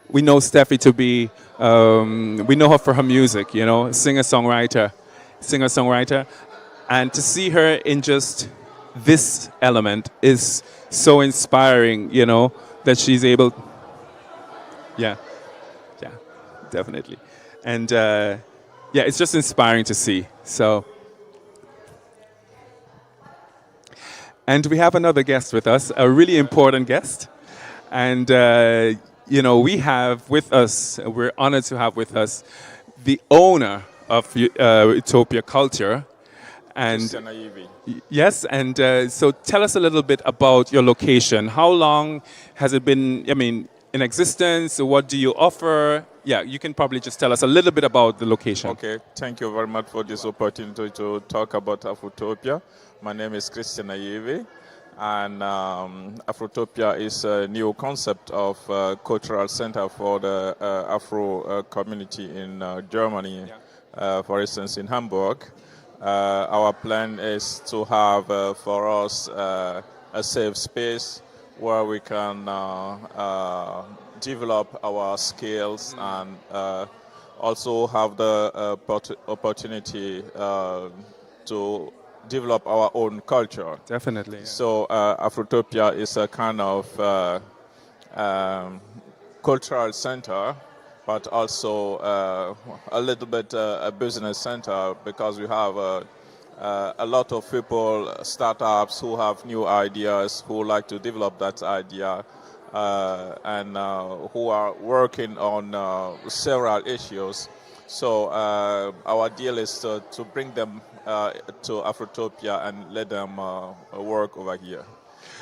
we know Steffi to be, we know her for her music, singer-songwriter, and to see her in just this element is so inspiring, that she's able. Yeah, definitely. And it's just inspiring to see. So, and we have another guest with us, a really important guest. And, we have with us, we're honored to have with us the owner of Utopia Culture. And yes, and so tell us a little bit about your location. How long has it been, in existence? What do you offer? Yeah, you can probably just tell us a little bit about the location. Okay, thank you very much for this opportunity to talk about Afrotopia. My name is Christian Ayevi, and Afrotopia is a new concept of cultural center for the Afro community in Germany, for instance, in Hamburg. Our plan is to have for us a safe space where we can develop our skills and also have the opportunity to develop our own culture. Definitely. Yeah. So Afrotopia is a kind of cultural center, but also a little bit a business center, because we have a lot of people, startups who have new ideas, who like to develop that idea, and who are working on several issues. So our deal is to bring them to Afrotopia and let them work over here.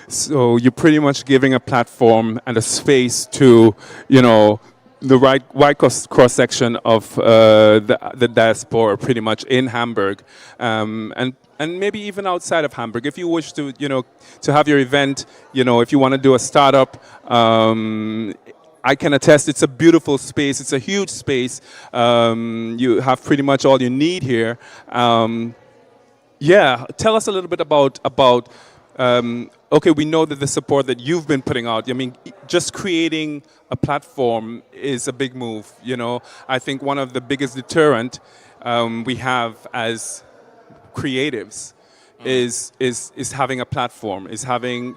So you're pretty much giving a platform and a space to, the wide cross section of the diaspora, pretty much in Hamburg, and maybe even outside of Hamburg. If you wish to, to have your event, if you want to do a startup, I can attest it's a beautiful space. It's a huge space. You have pretty much all you need here. Tell us a little bit about. Okay, we know that the support that you've been putting out, just creating a platform is a big move, I think one of the biggest deterrent we have as creatives is having a platform, is having,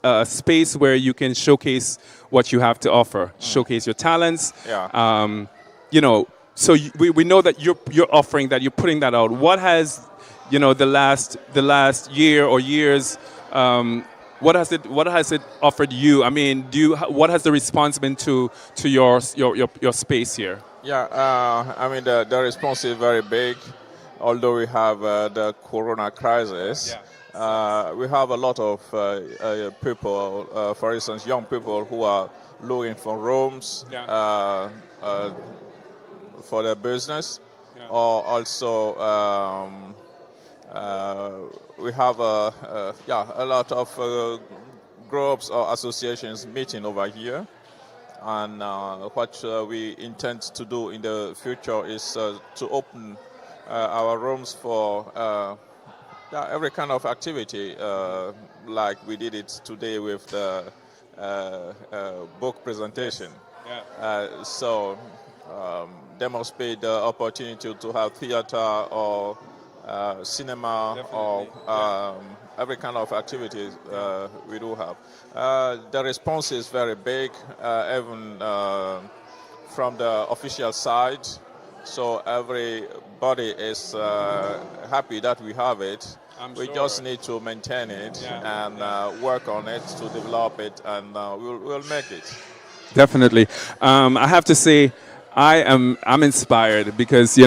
a space where you can showcase what you have to offer, showcase your talents. So we know that you're offering that, you're putting that out. What has the last year or years, what has it offered you? What has the response been to your space here? The response is very big. Although we have the Corona crisis, we have a lot of people, for instance, young people who are looking for rooms for their business, or also. We have a lot of groups or associations meeting over here, and what we intend to do in the future is to open our rooms for every kind of activity, like we did it today with the book presentation. So there must be the opportunity to have theater or cinema, or every kind of activity we do have. The response is very big, even from the official side. So everybody is happy that we have it. We just need to maintain it and work on it to develop it, and we'll make it. Definitely. I have to say, I'm inspired because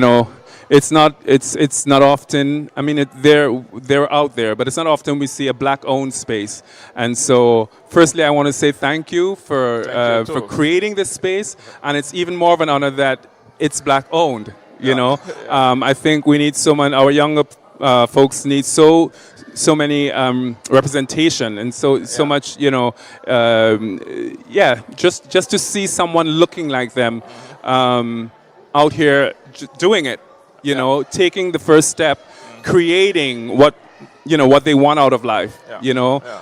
it's not often. I mean, they're out there, but it's not often we see a black-owned space. And so, firstly, I want to say thank you for creating this space, and it's even more of an honor that it's black-owned. I think we need our younger folks need so many representation and so much, just to see someone looking like them out here doing it, taking the first step, creating what they want out of life.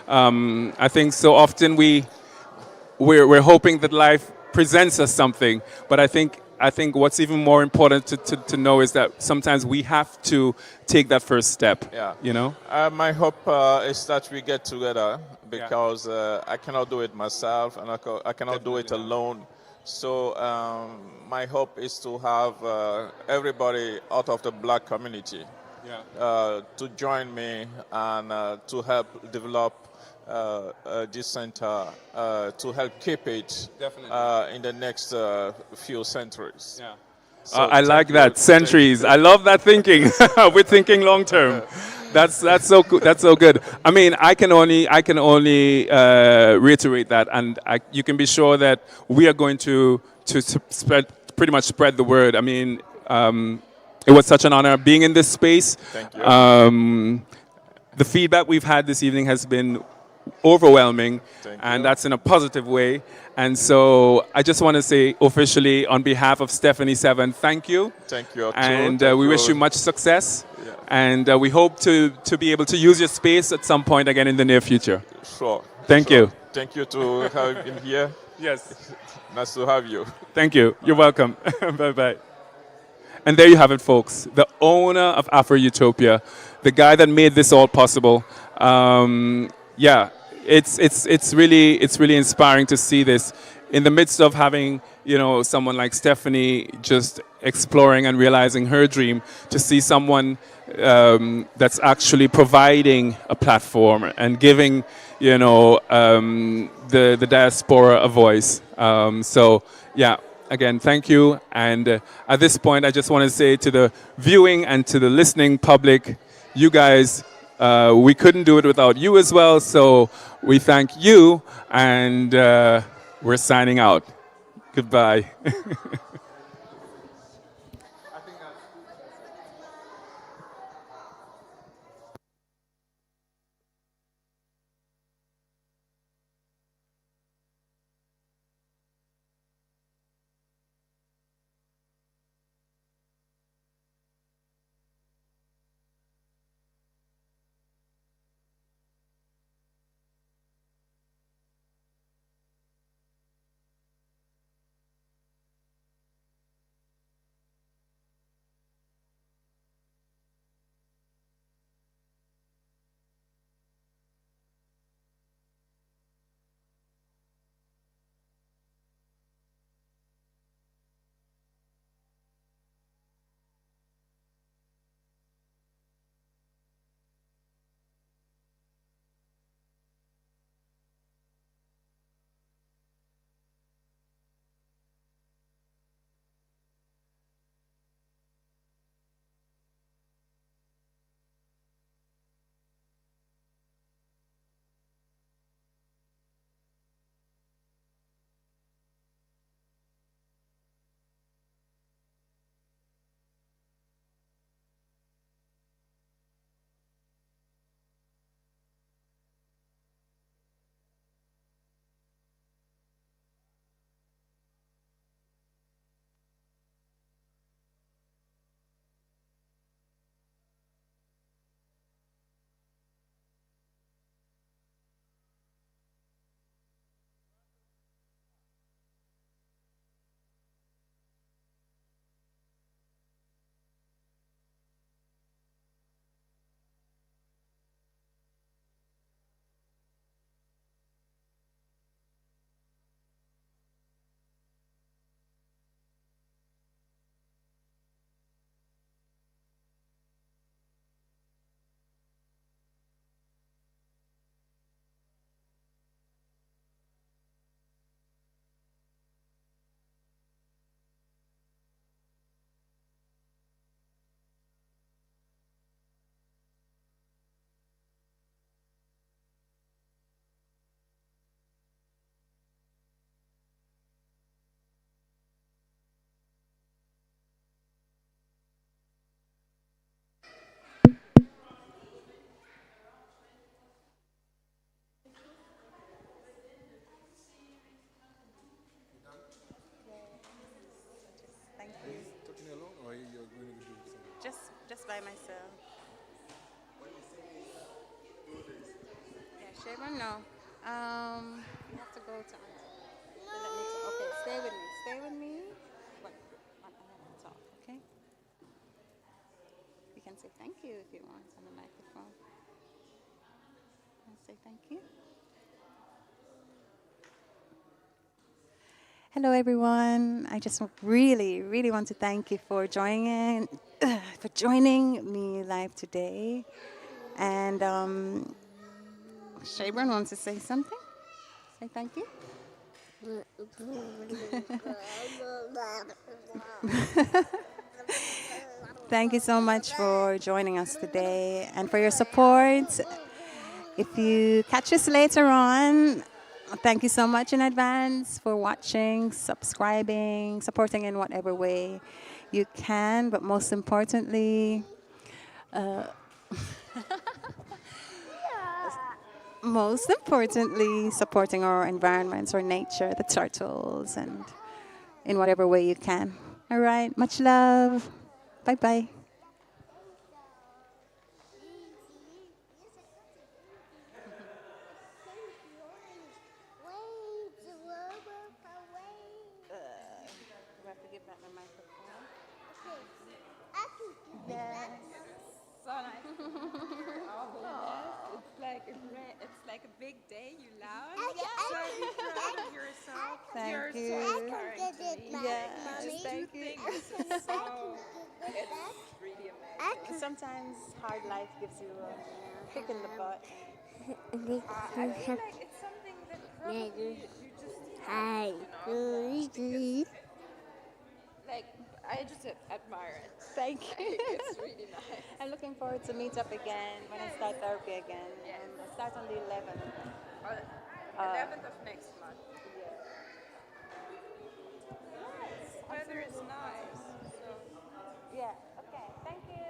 I think so often we're hoping that life presents us something, but I think what's even more important to know is that sometimes we have to take that first step. My hope is that we get together, because I cannot do it myself, and I cannot do it alone. So my hope is to have everybody out of the black community to join me and to help develop this center, to help keep it in the next few centuries. So I like that, centuries. I love that thinking. We're thinking long term. That's so good. That's so good. I mean, I can only reiterate that, and you can be sure that we are going to pretty much spread the word. I mean, it was such an honor being in this space. Thank you. The feedback we've had this evening has been overwhelming, and that's in a positive way. And so I just want to say officially on behalf of Steffani 7, thank you. Thank you. And we wish you much success. And we hope to be able to use your space at some point again in the near future. Sure. Thank you. Thank you to have been here. Yes. Nice to have you. Thank you. You're welcome. Bye-bye. And there you have it, folks. The owner of Afro Utopia, the guy that made this all possible. It's really inspiring to see this in the midst of having someone like Steffani just exploring and realizing her dream, to see someone that's actually providing a platform and giving the diaspora a voice. Again, thank you. And at this point, I just want to say to the viewing and to the listening public, you guys, we couldn't do it without you as well. So we thank you, and we're signing out. Goodbye. by myself. Yeah, Sharon, no. You have to go to okay, stay with me. Stay with me. But I have to talk, okay? You can say thank you if you want on the microphone. Say thank you. Hello, everyone. I just really, really want to thank you for joining me live today. And Sharon wants to say something. Say thank you. Thank you so much for joining us today and for your support. If you catch us later on, thank you so much in advance for watching, subscribing, supporting in whatever way you can. But most importantly, supporting our environments, our nature, the turtles, and in whatever way you can. All right, much love. Bye-bye. It's like a big day. You love. So be proud of yourself. Thank you. So inspiring to me. Yes, thank you. It's really amazing. Sometimes hard life gives you a kick in the butt. I feel like it's something that probably you just have, like I just admire it. Thank you. It's really nice. I'm looking forward to meet up again when I start therapy again. I start on the 11th. 11th of next month. Weather is nice. So. Yeah. Okay. Thank you.